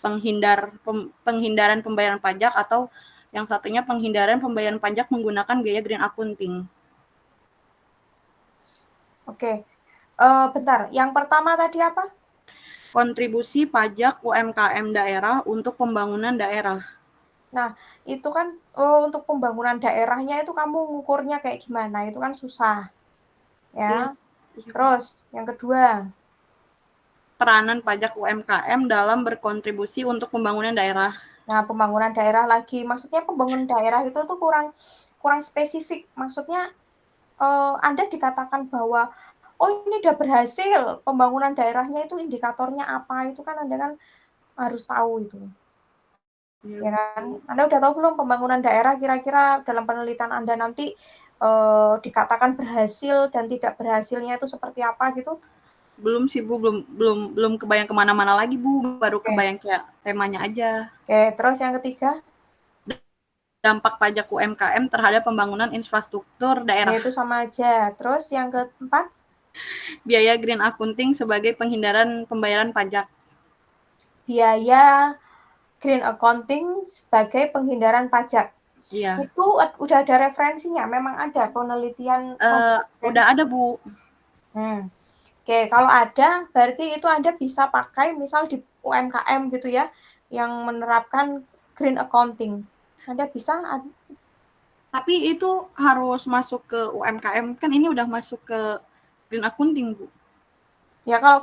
penghindaran pembayaran pajak, atau yang satunya penghindaran pembayaran pajak menggunakan biaya green accounting. Oke. Bentar, yang pertama tadi apa? Kontribusi pajak UMKM daerah untuk pembangunan daerah. Nah, itu kan untuk pembangunan daerahnya itu kamu ngukurnya kayak gimana? Itu kan susah. Ya. Terus yang kedua, peranan pajak UMKM dalam berkontribusi untuk pembangunan daerah. Nah, pembangunan daerah lagi. Maksudnya pembangunan daerah itu tuh kurang spesifik. Maksudnya Anda dikatakan bahwa ini udah berhasil, pembangunan daerahnya itu indikatornya apa, itu kan Anda kan harus tahu itu. Ya kan? Anda udah tahu belum pembangunan daerah kira-kira dalam penelitian Anda nanti dikatakan berhasil dan tidak berhasilnya itu seperti apa gitu? Belum sih Bu, belum kebayang kemana-mana lagi Bu, baru kebayang kayak temanya aja. Oke, terus yang ketiga? Dampak pajak UMKM terhadap pembangunan infrastruktur daerah. Ya, itu sama aja. Terus yang keempat? Biaya green accounting sebagai penghindaran pembayaran pajak. Biaya green accounting sebagai penghindaran pajak. Iya. Itu udah ada referensinya, memang ada penelitian. Udah ada Bu. Oke, kalau ada berarti itu Anda bisa pakai misal di UMKM gitu ya, yang menerapkan green accounting. Anda bisa. Tapi itu harus masuk ke UMKM, kan ini udah masuk ke green accounting Bu. Ya kalau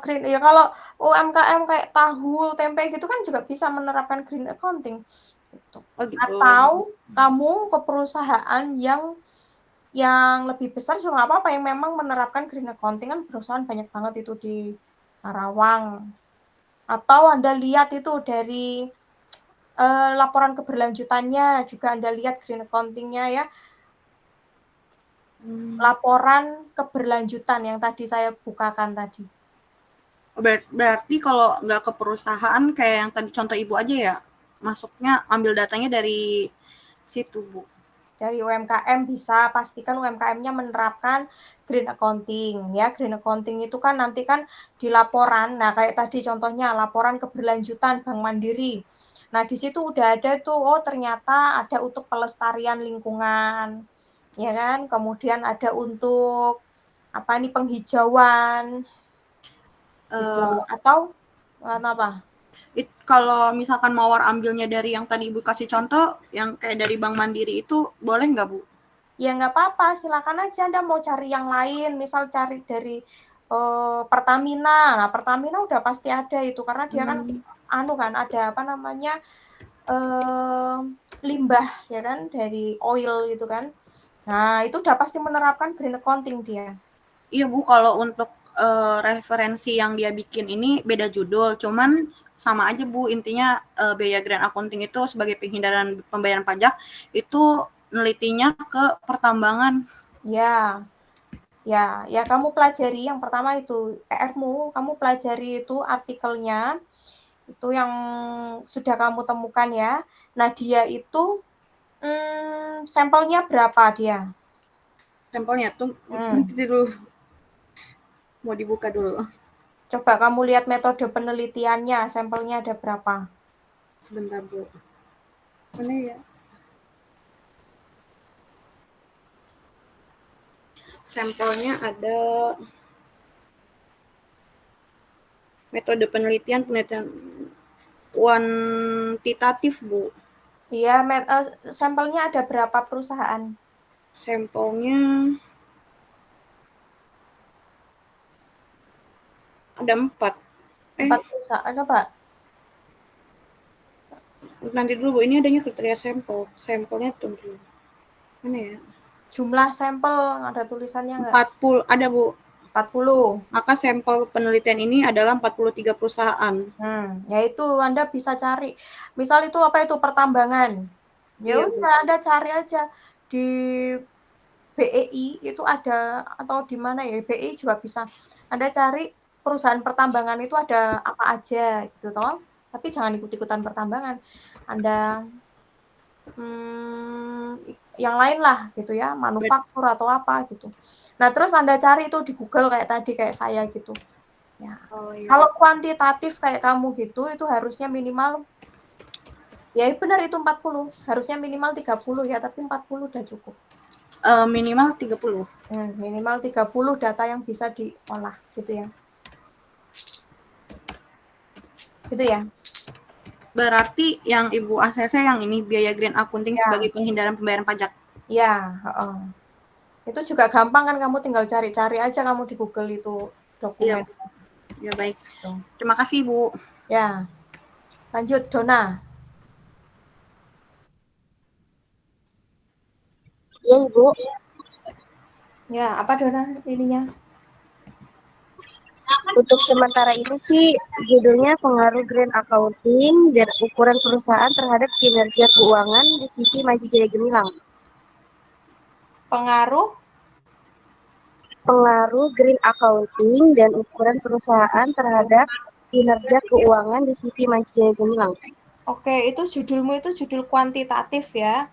UMKM kayak tahu, tempe gitu kan juga bisa menerapkan green accounting. Gitu. Gitu. Atau kamu ke perusahaan yang lebih besar juga nggak apa-apa, yang memang menerapkan green accounting, kan perusahaan banyak banget itu di Karawang. Atau Anda lihat itu dari laporan keberlanjutannya juga Anda lihat green accounting-nya ya. Laporan keberlanjutan yang tadi saya bukakan tadi. Berarti kalau nggak ke perusahaan kayak yang tadi contoh Ibu aja ya? masuknya ambil datanya dari situ, Bu. Dari UMKM bisa, pastikan UMKM-nya menerapkan green accounting ya. Green accounting itu kan nanti kan di laporan, nah kayak tadi contohnya laporan keberlanjutan Bank Mandiri. Nah, di situ udah ada tuh, oh ternyata ada untuk pelestarian lingkungan, ya kan? Kemudian ada untuk apa nih penghijauan, gitu. Atau apa? Kalau misalkan mawar ambilnya dari yang tadi Ibu kasih contoh, yang kayak dari Bank Mandiri itu boleh nggak, Bu? Ya nggak apa-apa, silakan aja Anda mau cari yang lain, misal cari dari Pertamina. Nah, Pertamina udah pasti ada itu karena dia kan kan ada apa namanya limbah ya kan dari oil gitu kan. Nah, itu udah pasti menerapkan green accounting dia. Iya, Bu, kalau untuk referensi yang dia bikin ini beda judul, cuman sama aja, Bu, intinya biaya green accounting itu sebagai penghindaran pembayaran pajak itu nelitinya ke pertambangan. Ya. Ya kamu pelajari yang pertama itu PR-mu, kamu pelajari itu artikelnya, itu yang sudah kamu temukan ya. Nah dia itu sampelnya berapa dia? Sampelnya tuh nanti dulu, mau dibuka dulu. Coba kamu lihat metode penelitiannya, sampelnya ada berapa? Sebentar, Bu. Mana ya? Sampelnya ada metode penelitian kuantitatif, Bu. Iya, sampelnya ada berapa perusahaan? Sampelnya ada 4. 4 perusahaan, coba. Nanti dulu, Bu, ini adanya kriteria sampel. Sampelnya tuh dulu. Mana ya? Jumlah sampel ada tulisannya nggak? 40, ada, Bu. 40. Maka sampel penelitian ini adalah 43 perusahaan. Ya itu Anda bisa cari. Misal itu apa itu pertambangan. Ya udah Anda cari aja di BEI itu ada atau di mana ya? BEI juga bisa. Anda cari perusahaan pertambangan itu ada apa aja gitu toh. Tapi jangan ikut-ikutan pertambangan. Anda yang lain lah gitu ya, manufaktur atau apa gitu. Nah, terus Anda cari itu di Google kayak tadi kayak saya gitu. Ya. Kalau kuantitatif kayak kamu gitu itu harusnya minimal ya benar itu 40, harusnya minimal 30 ya, tapi 40 udah cukup. Minimal 30. Minimal 30 data yang bisa diolah gitu ya. Gitu ya. Berarti yang Ibu ACC yang ini biaya green accounting sebagai penghindaran pembayaran pajak. Ya, itu juga gampang kan, kamu tinggal cari-cari aja kamu di Google itu dokumen. Ya baik. Terima kasih, Bu. Ya. Lanjut, Dona. Iya, Ibu. Ya, apa Dona ininya? Untuk sementara ini sih judulnya pengaruh green accounting dan ukuran perusahaan terhadap kinerja keuangan di CV Maju Jaya Gemilang. Pengaruh green accounting dan ukuran perusahaan terhadap kinerja keuangan di CV Maju Jaya Gemilang. Oke, itu judulmu itu judul kuantitatif ya.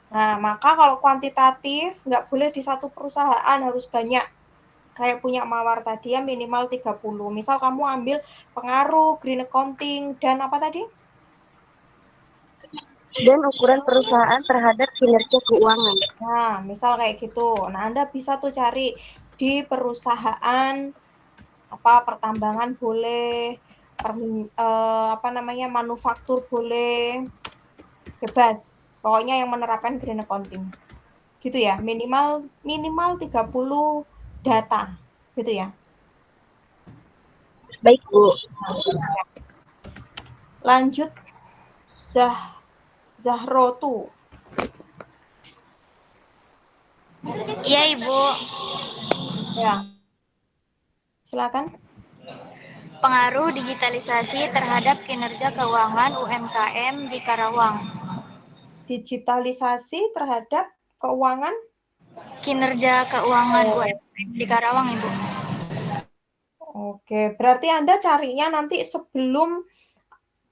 Nah, maka kalau kuantitatif nggak boleh di satu perusahaan, harus banyak. Kayak punya Mawar tadi ya minimal 30. Misal kamu ambil pengaruh, green accounting, dan apa tadi? Dan ukuran perusahaan terhadap kinerja keuangan. Nah, misal kayak gitu. Nah, Anda bisa tuh cari di perusahaan apa pertambangan boleh, manufaktur boleh, bebas. Pokoknya yang menerapkan green accounting. Gitu ya, minimal 30 data. Gitu ya. Baik, Bu. Lanjut Zahrotu. Iya, Ibu. Ya. Silakan. Pengaruh digitalisasi terhadap kinerja keuangan UMKM di Karawang. Digitalisasi terhadap keuangan? Kinerja keuangan UMKM di Karawang, Ibu. Oke, berarti Anda carinya nanti sebelum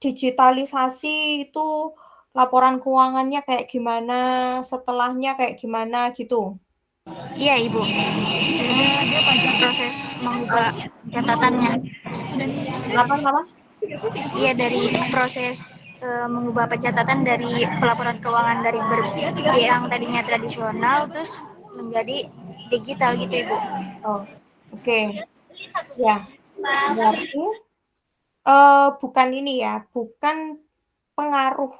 digitalisasi itu laporan keuangannya kayak gimana, setelahnya kayak gimana gitu. Iya, Ibu. Proses mengubah catatannya. Kenapa? Iya, dari proses mengubah pencatatan dari pelaporan keuangan dari yang tadinya tradisional terus menjadi digital gitu, Ibu. Oh, oke. Ya, berarti bukan ini ya, bukan pengaruh.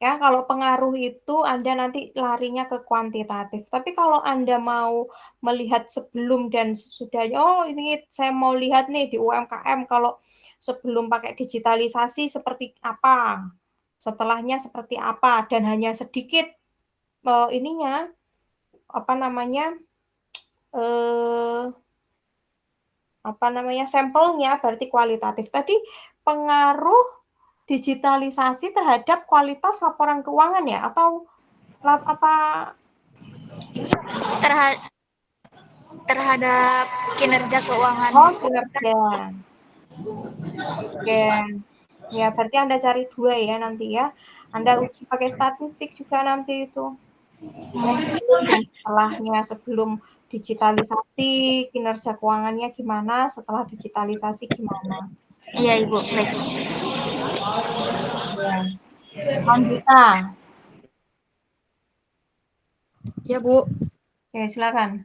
Ya, kalau pengaruh itu Anda nanti larinya ke kuantitatif. Tapi kalau Anda mau melihat sebelum dan sesudahnya, oh ini saya mau lihat nih di UMKM kalau sebelum pakai digitalisasi seperti apa, setelahnya seperti apa, dan hanya sedikit ininya apa namanya sampelnya berarti kualitatif. Tadi pengaruh digitalisasi terhadap kualitas laporan keuangan ya atau apa terhadap kinerja keuangan. Oh, kinerja. Oke. Ya, berarti Anda cari 2 ya nanti ya. Anda uji pakai statistik juga nanti itu. Ya, sebelum dan setelahnya. Sebelum digitalisasi, kinerja keuangannya gimana, setelah digitalisasi gimana. Iya, Ibu. Baik. Ya. Lanjuta. Ya, Bu. Oke, silakan.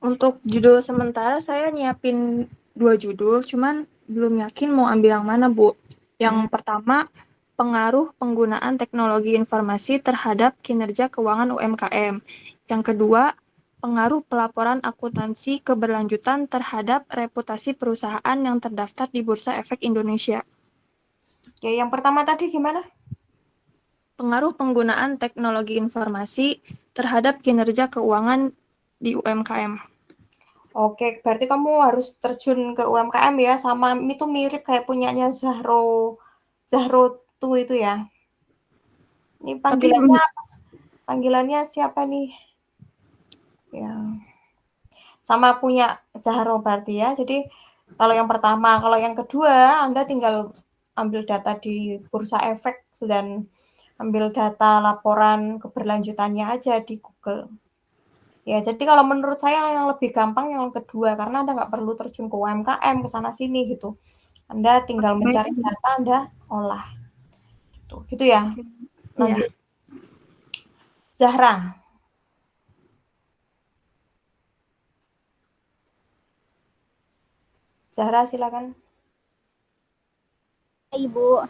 Untuk judul sementara saya nyiapin 2 judul, cuman belum yakin mau ambil yang mana, Bu. Yang pertama, pengaruh penggunaan teknologi informasi terhadap kinerja keuangan UMKM. Yang kedua, pengaruh pelaporan akuntansi keberlanjutan terhadap reputasi perusahaan yang terdaftar di Bursa Efek Indonesia. Oke, yang pertama tadi gimana? Pengaruh penggunaan teknologi informasi terhadap kinerja keuangan di UMKM. Oke, berarti kamu harus terjun ke UMKM ya, sama itu mirip kayak punyanya Zahro tuh itu ya. Ini panggilannya apa? Panggilannya siapa nih? Ya. Sama punya Zahro berarti ya. Jadi kalau yang pertama, kalau yang kedua Anda tinggal ambil data di Bursa Efek dan ambil data laporan keberlanjutannya aja di Google. Ya, jadi kalau menurut saya yang lebih gampang yang kedua, karena Anda nggak perlu terjun ke UMKM, ke sana sini gitu. Anda tinggal mencari data, Anda olah. Gitu ya. Lanjut. Zahra. Zahra, silakan. Ibu,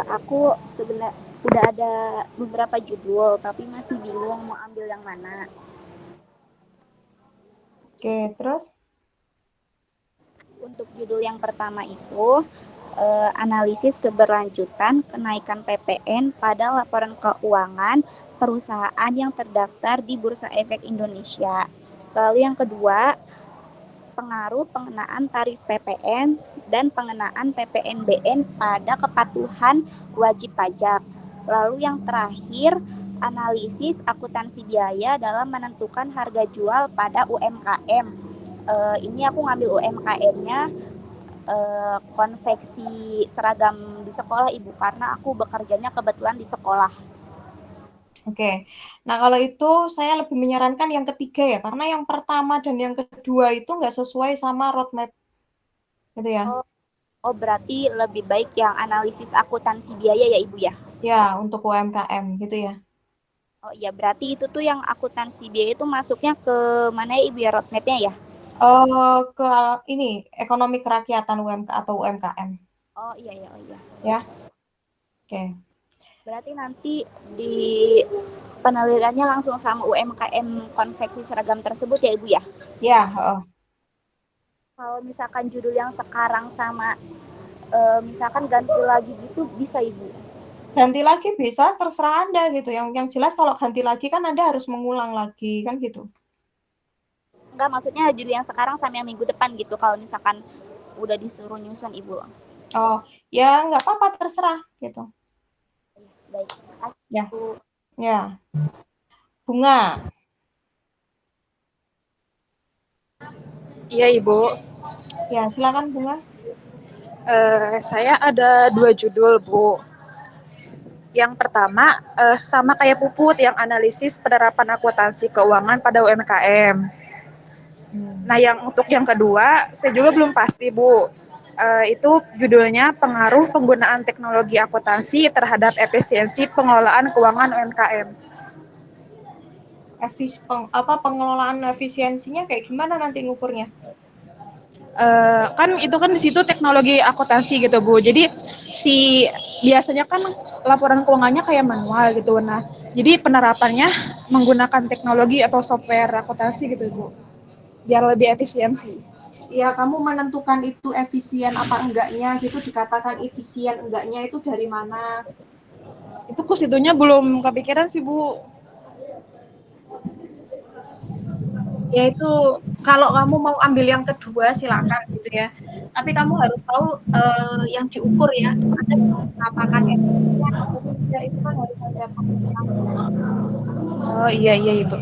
aku sebenarnya udah ada beberapa judul, tapi masih bingung mau ambil yang mana. Oke, terus? Untuk judul yang pertama itu, analisis keberlanjutan kenaikan PPN pada laporan keuangan perusahaan yang terdaftar di Bursa Efek Indonesia. Lalu yang kedua, pengaruh pengenaan tarif PPN dan pengenaan PPNBM pada kepatuhan wajib pajak. Lalu yang terakhir, analisis akuntansi biaya dalam menentukan harga jual pada UMKM. Ini aku ngambil UMKM-nya konveksi seragam di sekolah, Ibu, karena aku bekerjanya kebetulan di sekolah. Oke. Nah, kalau itu saya lebih menyarankan yang ketiga ya, karena yang pertama dan yang kedua itu nggak sesuai sama roadmap. Gitu ya. Oh, berarti lebih baik yang analisis akuntansi biaya ya, Ibu ya? Ya, untuk UMKM gitu ya. Oh iya, berarti itu tuh yang akuntansi biaya itu masuknya ke mana ya, Ibu ya, roadmap-nya ya? Ke ini, ekonomi kerakyatan atau UMKM. Oh iya. Ya. Oke. Berarti nanti di penelitiannya langsung sama UMKM konveksi seragam tersebut ya, Ibu ya? Ya, Kalau misalkan judul yang sekarang sama misalkan ganti lagi gitu bisa, Ibu? Ganti lagi bisa, terserah Anda gitu. Yang jelas kalau ganti lagi kan Anda harus mengulang lagi kan gitu. Enggak, maksudnya judul yang sekarang sama yang minggu depan gitu kalau misalkan udah disuruh nyusun, Ibu. Oh, ya nggak apa-apa, terserah gitu. Baik, ya. Ya. Bunga. Iya, Ibu. Ya, silakan Bunga. Saya ada 2 judul, Bu. Yang pertama, sama kayak Puput yang analisis penerapan akuntansi keuangan pada UMKM. Nah, untuk yang kedua, saya juga belum pasti, Bu. Itu judulnya pengaruh penggunaan teknologi akuntansi terhadap efisiensi pengelolaan keuangan UMKM. Pengelolaan efisiensinya kayak gimana nanti ngukurnya? Kan itu kan di situ teknologi akuntansi gitu, Bu. Jadi biasanya kan laporan keuangannya kayak manual gitu. Nah, jadi penerapannya menggunakan teknologi atau software akuntansi gitu, Bu. Biar lebih efisiensi. Ya, kamu menentukan itu efisien apa enggaknya gitu, dikatakan efisien enggaknya itu dari mana? Itu ke situnya belum kepikiran sih, Bu. Ya itu kalau kamu mau ambil yang kedua silakan gitu ya. Tapi kamu harus tahu yang diukur ya. Anda bisa mengatakan efisien atau tidak itu kan harus ada penghitungan. Oh iya itu.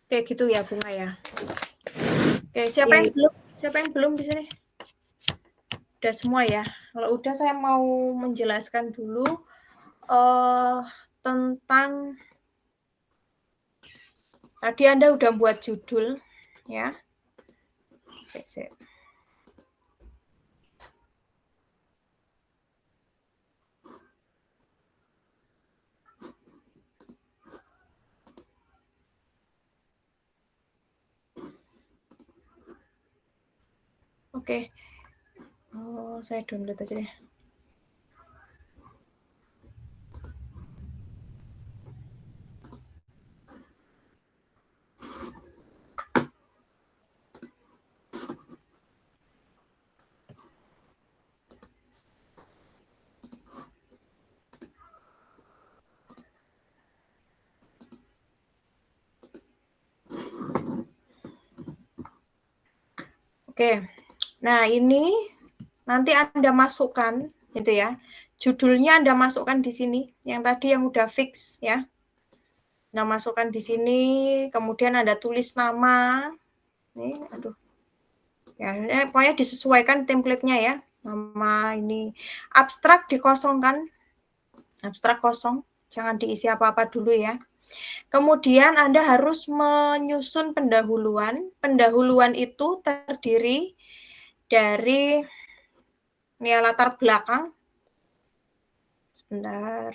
Kayak gitu ya Bunga ya. Oke, siapa yang belum di sini? Udah semua ya. Kalau udah saya mau menjelaskan dulu tentang tadi Anda udah buat judul ya. Oke. Saya download aja deh. Oke. Nah, ini nanti Anda masukkan gitu ya. Judulnya Anda masukkan di sini. Yang tadi yang udah fix ya. Nah, masukkan di sini, kemudian Anda tulis nama. Nih, aduh. Ya, pokoknya disesuaikan template-nya ya. Nama ini abstrak dikosongkan. Abstrak kosong, jangan diisi apa-apa dulu ya. Kemudian Anda harus menyusun pendahuluan. Pendahuluan itu terdiri dari ini latar belakang. Sebentar.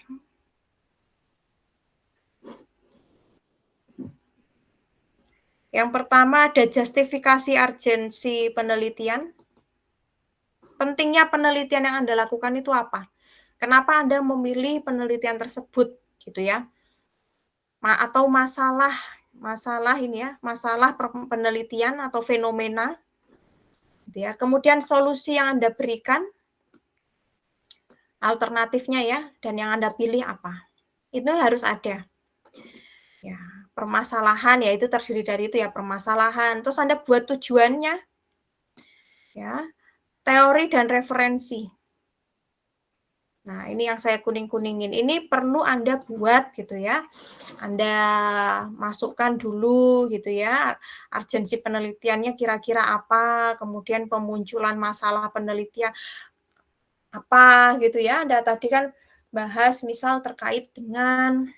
Yang pertama ada justifikasi urgensi penelitian. Pentingnya penelitian yang Anda lakukan itu apa? Kenapa Anda memilih penelitian tersebut gitu ya? Atau masalah ini ya, masalah penelitian atau fenomena. Gitu ya. Kemudian solusi yang Anda berikan, alternatifnya ya, dan yang Anda pilih apa. Itu harus ada. Ya, permasalahan ya itu terdiri dari itu ya, permasalahan. Terus Anda buat tujuannya. Ya. Teori dan referensi. Nah, ini yang saya kuning-kuningin. Ini perlu Anda buat gitu ya. Anda masukkan dulu gitu ya. Urgensi penelitiannya kira-kira apa, kemudian pemunculan masalah penelitian apa gitu ya. Anda tadi kan bahas misal terkait dengan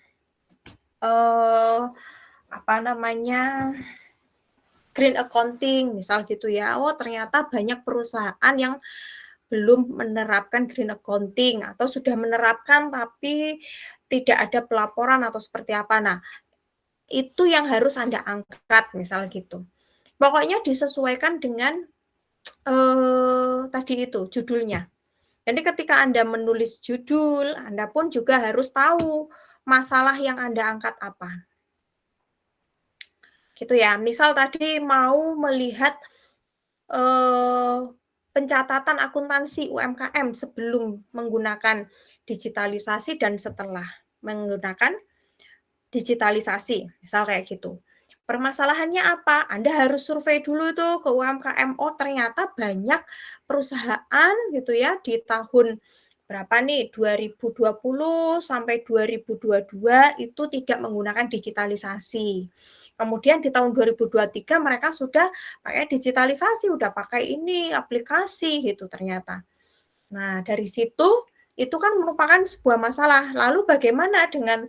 green accounting misal gitu ya. Oh, ternyata banyak perusahaan yang belum menerapkan green accounting atau sudah menerapkan tapi tidak ada pelaporan atau seperti apa. Nah, itu yang harus Anda angkat misal gitu. Pokoknya disesuaikan dengan tadi itu judulnya. Jadi ketika Anda menulis judul, Anda pun juga harus tahu masalah yang Anda angkat apa. Gitu ya. Misal tadi mau melihat pencatatan akuntansi UMKM sebelum menggunakan digitalisasi dan setelah menggunakan digitalisasi, misal kayak gitu. Permasalahannya apa? Anda harus survei dulu tuh ke UMKM. Oh, ternyata banyak perusahaan gitu ya di tahun berapa nih 2020 sampai 2022 itu tidak menggunakan digitalisasi. Kemudian di tahun 2023 mereka sudah pakai digitalisasi, udah pakai ini aplikasi gitu ternyata. Nah, dari situ itu kan merupakan sebuah masalah. Lalu bagaimana dengan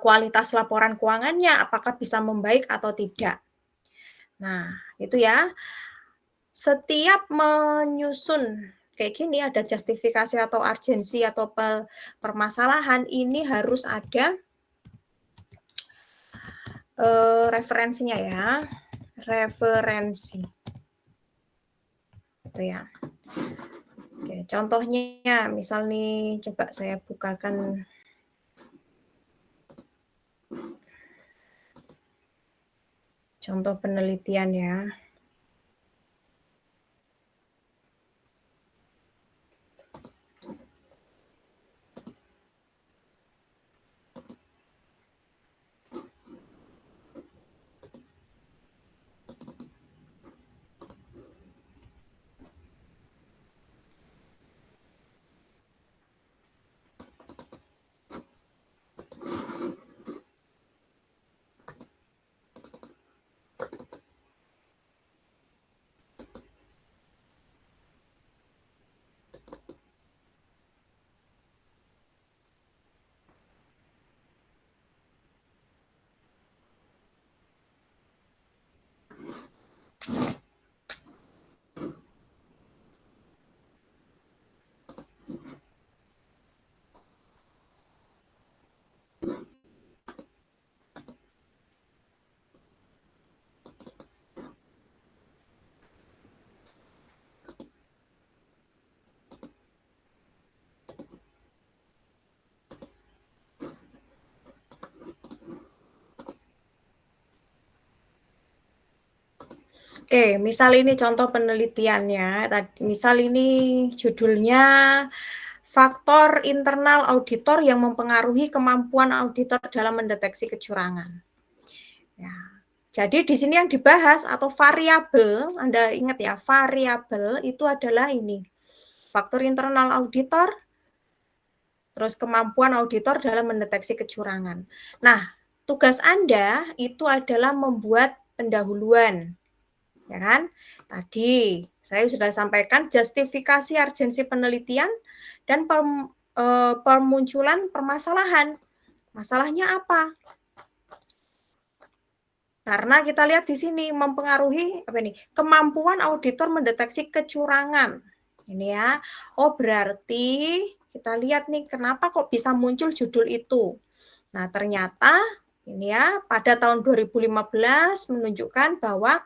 kualitas laporan keuangannya, apakah bisa membaik atau tidak. Nah, itu ya. Setiap menyusun kayak gini ada justifikasi atau urgensi atau permasalahan, ini harus ada referensinya ya. Referensi. Itu ya. Oke, contohnya misal nih coba saya bukakan contoh penelitian ya. Oke, misal ini contoh penelitiannya. Misal ini judulnya faktor internal auditor yang mempengaruhi kemampuan auditor dalam mendeteksi kecurangan. Ya, jadi di sini yang dibahas atau variabel, Anda ingat ya, variabel itu adalah ini. Faktor internal auditor, terus kemampuan auditor dalam mendeteksi kecurangan. Nah, tugas Anda itu adalah membuat pendahuluan. Ya kan? Tadi saya sudah sampaikan justifikasi urgensi penelitian dan permunculan permasalahan. Masalahnya apa? Karena kita lihat di sini mempengaruhi apa ini? Kemampuan auditor mendeteksi kecurangan. Ini ya. Oh, berarti kita lihat nih kenapa kok bisa muncul judul itu. Nah, ternyata ini ya pada tahun 2015 menunjukkan bahwa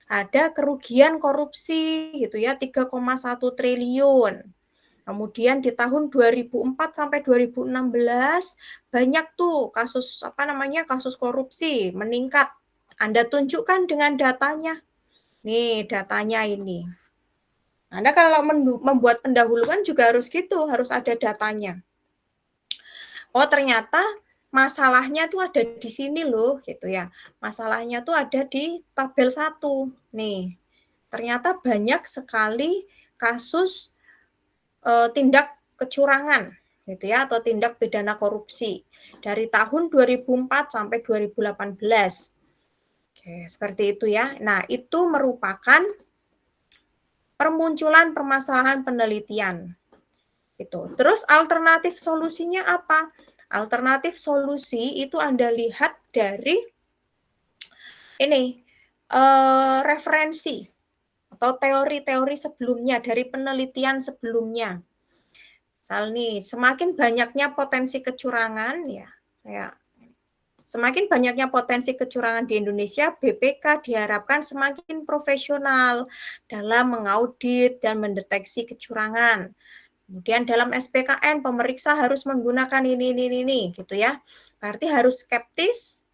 ada kerugian korupsi gitu ya 3,1 triliun. Kemudian di tahun 2004 sampai 2016 banyak tuh kasus kasus korupsi meningkat. Anda tunjukkan dengan datanya. Nih, datanya ini. Anda kalau membuat pendahuluan juga harus gitu, harus ada datanya. Oh, ternyata masalahnya tuh ada di sini loh gitu ya. Masalahnya tuh ada di tabel 1. Nih. Ternyata banyak sekali kasus tindak kecurangan gitu ya atau tindak pidana korupsi dari tahun 2004 sampai 2018. Oke, seperti itu ya. Nah, itu merupakan permunculan permasalahan penelitian. Itu. Terus alternatif solusinya apa? Alternatif solusi itu Anda lihat dari ini referensi atau teori-teori sebelumnya dari penelitian sebelumnya. Misal nih, semakin banyaknya potensi kecurangan ya, semakin banyaknya potensi kecurangan di Indonesia, BPK diharapkan semakin profesional dalam mengaudit dan mendeteksi kecurangan. Kemudian dalam SPKN pemeriksa harus menggunakan ini gitu ya. Berarti harus skeptis,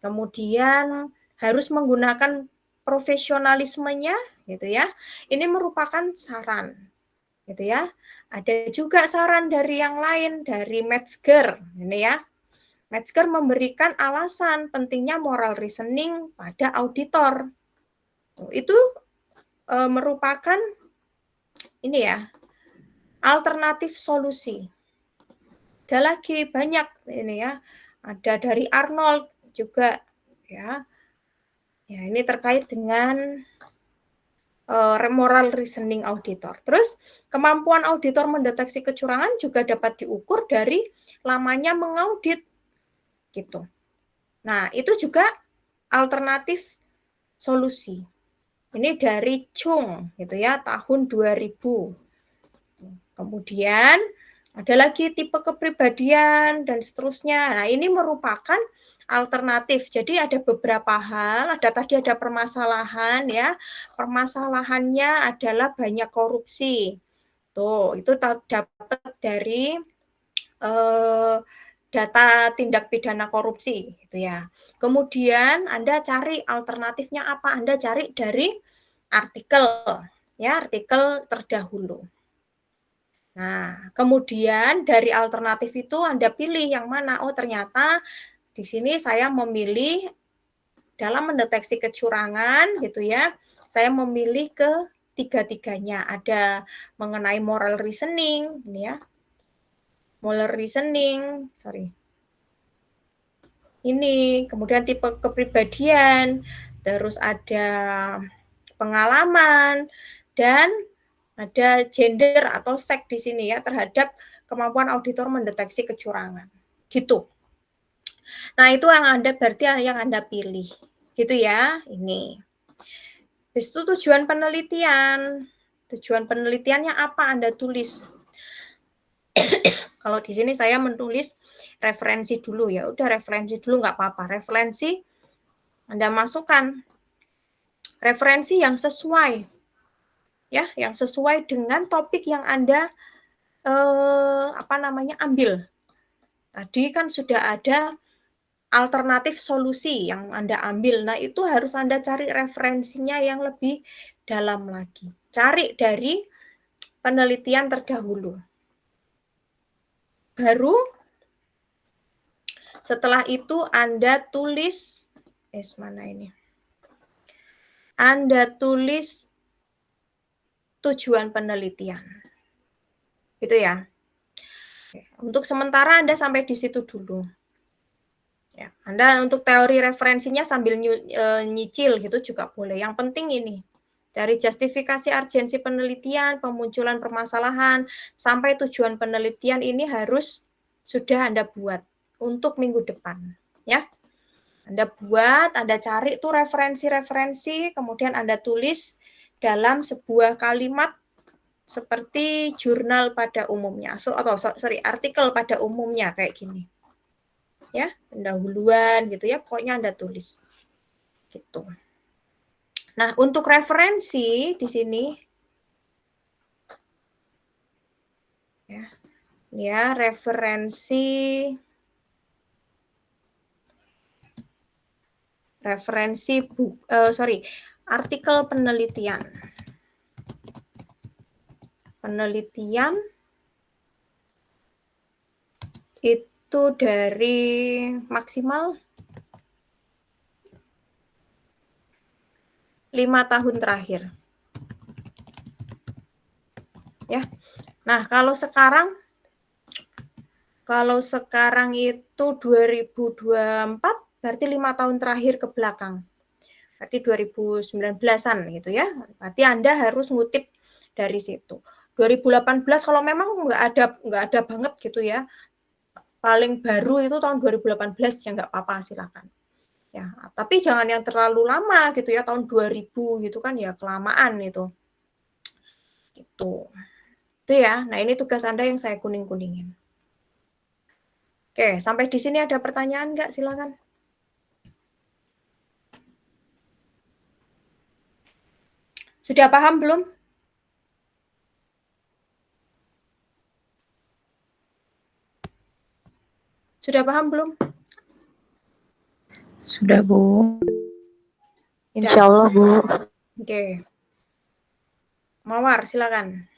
kemudian harus menggunakan profesionalismenya gitu ya. Ini merupakan saran gitu ya. Ada juga saran dari yang lain dari Metzger ini ya. Metzger memberikan alasan pentingnya moral reasoning pada auditor. Itu merupakan ini ya, alternatif solusi. Ada lagi banyak ini ya, ada dari Arnold juga ya. Ya, ini terkait dengan moral reasoning auditor. Terus kemampuan auditor mendeteksi kecurangan juga dapat diukur dari lamanya mengaudit gitu. Nah, itu juga alternatif solusi. Ini dari Chung gitu ya, tahun 2000. Kemudian ada lagi tipe kepribadian dan seterusnya. Nah, ini merupakan alternatif. Jadi ada beberapa hal, tadi ada permasalahan ya. Permasalahannya adalah banyak korupsi. Tuh, itu dapat dari data tindak pidana korupsi gitu ya. Kemudian Anda cari alternatifnya apa? Anda cari dari artikel ya, artikel terdahulu. Nah, kemudian dari alternatif itu Anda pilih yang mana? Oh, ternyata di sini saya memilih dalam mendeteksi kecurangan gitu ya. Saya memilih ke tiga-tiganya. Ada mengenai moral reasoning, ini ya. Moral reasoning, ini, kemudian tipe kepribadian, terus ada pengalaman, dan ada gender atau seks di sini ya terhadap kemampuan auditor mendeteksi kecurangan. Gitu. Nah, itu yang Anda pilih. Gitu ya, ini. Habis itu tujuan penelitian. Tujuan penelitiannya apa Anda tulis? Kalau di sini saya menulis referensi dulu ya. Udah referensi dulu nggak apa-apa. Referensi Anda masukkan referensi yang sesuai. Ya, yang sesuai dengan topik yang Anda ambil. Tadi kan sudah ada alternatif solusi yang Anda ambil. Nah, itu harus Anda cari referensinya yang lebih dalam lagi. Cari dari penelitian terdahulu. Baru setelah itu Anda tulis Anda tulis tujuan penelitian. Gitu ya. Untuk sementara Anda sampai di situ dulu. Ya, Anda untuk teori referensinya sambil nyicil gitu juga boleh. Yang penting ini, dari justifikasi urgensi penelitian, pemunculan permasalahan, sampai tujuan penelitian ini harus sudah Anda buat untuk minggu depan. Ya, Anda buat, Anda cari tuh referensi-referensi, kemudian Anda tulis dalam sebuah kalimat seperti jurnal pada umumnya, artikel pada umumnya kayak gini. Ya, pendahuluan gitu ya, pokoknya Anda tulis. Gitu. Nah, untuk referensi di sini ya, artikel penelitian. Penelitian itu dari maksimal 5 tahun terakhir. Ya. Nah, kalau sekarang itu 2024 berarti 5 tahun terakhir ke belakang. Berarti 2019-an gitu ya. Berarti Anda harus ngutip dari situ. 2018 kalau memang nggak ada banget gitu ya. Paling baru itu tahun 2018 ya nggak apa-apa, silakan. Ya, tapi jangan yang terlalu lama gitu ya, tahun 2000 gitu kan ya kelamaan itu. Gitu. Itu ya. Nah, ini tugas Anda yang saya kuning-kuningin. Oke, sampai di sini ada pertanyaan nggak? Silakan. Sudah paham belum? Sudah paham belum? Sudah, Bu. Insya Allah, Bu. Oke. Mawar, silakan.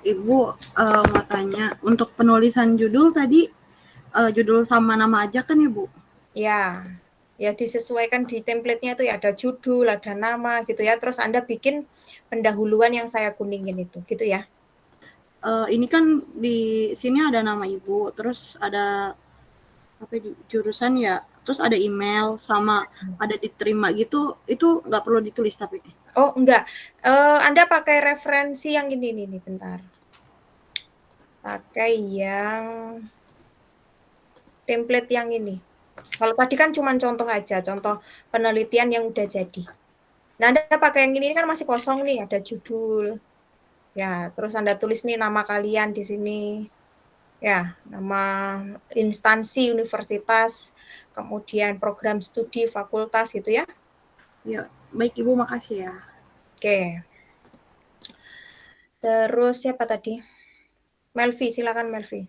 Ibu mau tanya, untuk penulisan judul tadi judul sama nama aja kan ya, Bu? Ya. Ya disesuaikan di template-nya itu ya ada judul, ada nama gitu ya. Terus Anda bikin pendahuluan yang saya kuningin itu, gitu ya. Ini kan di sini ada nama Ibu, terus ada apa di jurusan ya, terus ada email sama ada diterima gitu, itu nggak perlu ditulis tapi? Oh enggak, Anda pakai referensi yang ini nih, bentar. Pakai yang template yang ini. Kalau tadi kan cuma contoh aja, contoh penelitian yang udah jadi. Nah, Anda pakai yang ini kan masih kosong nih, ada judul. Ya, terus Anda tulis nih nama kalian di sini. Ya, nama instansi, universitas, kemudian program studi, fakultas gitu ya. Ya, baik Ibu, makasih ya. Oke. Terus siapa tadi? Melvi, silakan Melvi.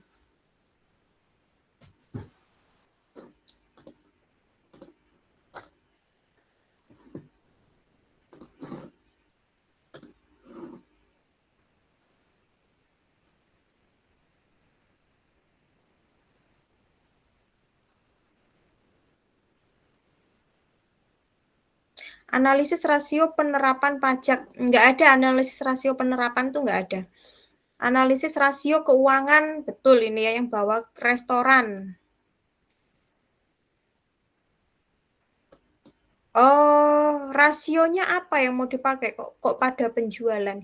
Analisis rasio penerapan pajak. Nggak ada analisis rasio penerapan tuh nggak ada. Analisis rasio keuangan, betul ini ya yang bawa restoran. Oh, rasionya apa yang mau dipakai kok pada penjualan?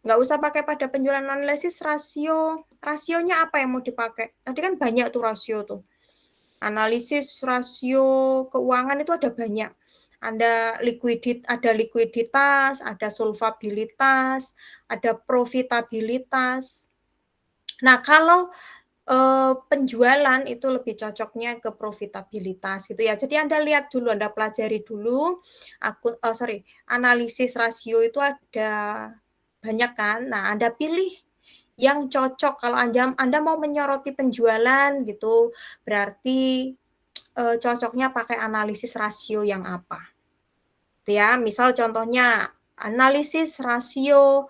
Nggak usah pakai pada penjualan, analisis rasionya apa yang mau dipakai? Tadi kan banyak tuh rasio tuh. Analisis rasio keuangan itu ada banyak. Ada likuiditas, ada solvabilitas, ada profitabilitas. Nah, kalau penjualan itu lebih cocoknya ke profitabilitas gitu ya. Jadi Anda lihat dulu, Anda pelajari dulu analisis rasio itu ada banyak kan. Nah, Anda pilih yang cocok. Kalau Anda mau menyoroti penjualan gitu, berarti cocoknya pakai analisis rasio yang apa. Ya, misal contohnya analisis rasio